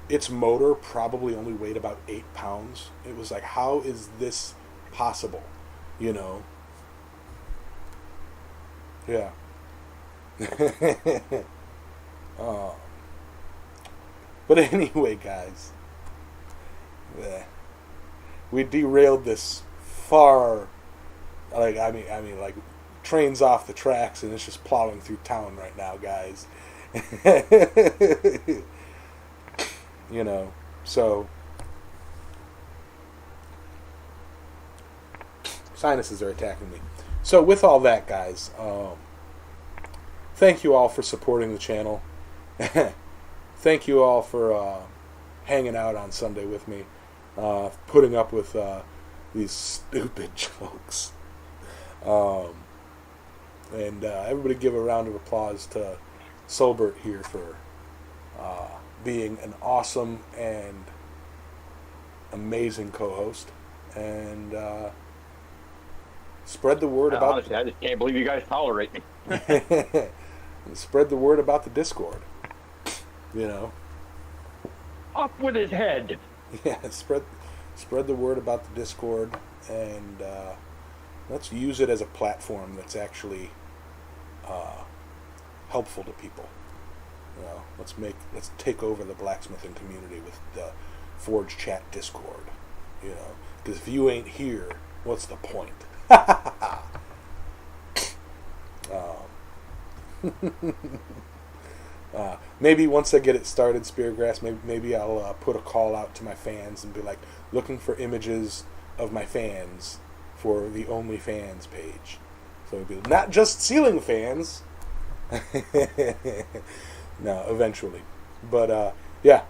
its motor probably only weighed about 8 pounds. It was like, how is this possible? Yeah. But anyway, guys, we derailed this far. Like like trains off the tracks, and it's just plowing through town right now, guys. So sinuses are attacking me. So with all that, guys, thank you all for supporting the channel. Thank you all for hanging out on Sunday with me, putting up with these stupid jokes. And everybody give a round of applause to Solbert here for being an awesome and amazing co-host. And spread the word about... Honestly, I just can't believe you guys tolerate me. Spread the word about the Discord. Up with his head. Yeah, spread the word about the Discord, and let's use it as a platform that's actually helpful to people. You know, let's take over the blacksmithing community with the Forge Chat Discord. You know, because if you ain't here, what's the point? Maybe once I get it started, Speargrass, maybe I'll put a call out to my fans and be like, looking for images of my fans for the OnlyFans page. So it'd be not just ceiling fans. No, eventually. But yeah,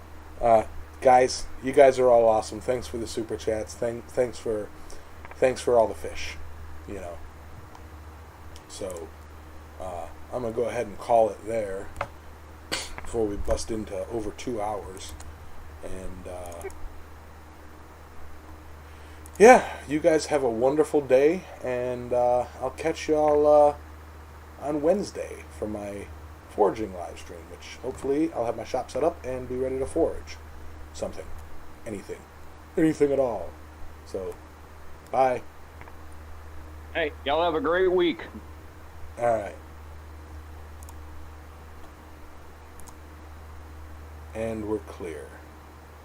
guys, you guys are all awesome. Thanks for the super chats. Thanks for all the fish. You know. So I'm gonna go ahead and call it there before we bust into over 2 hours. And yeah, you guys have a wonderful day, and I'll catch y'all on Wednesday for my forging live stream, which hopefully I'll have my shop set up and be ready to forge something, anything at all. So, bye. Hey, y'all have a great week. All right. And we're clear.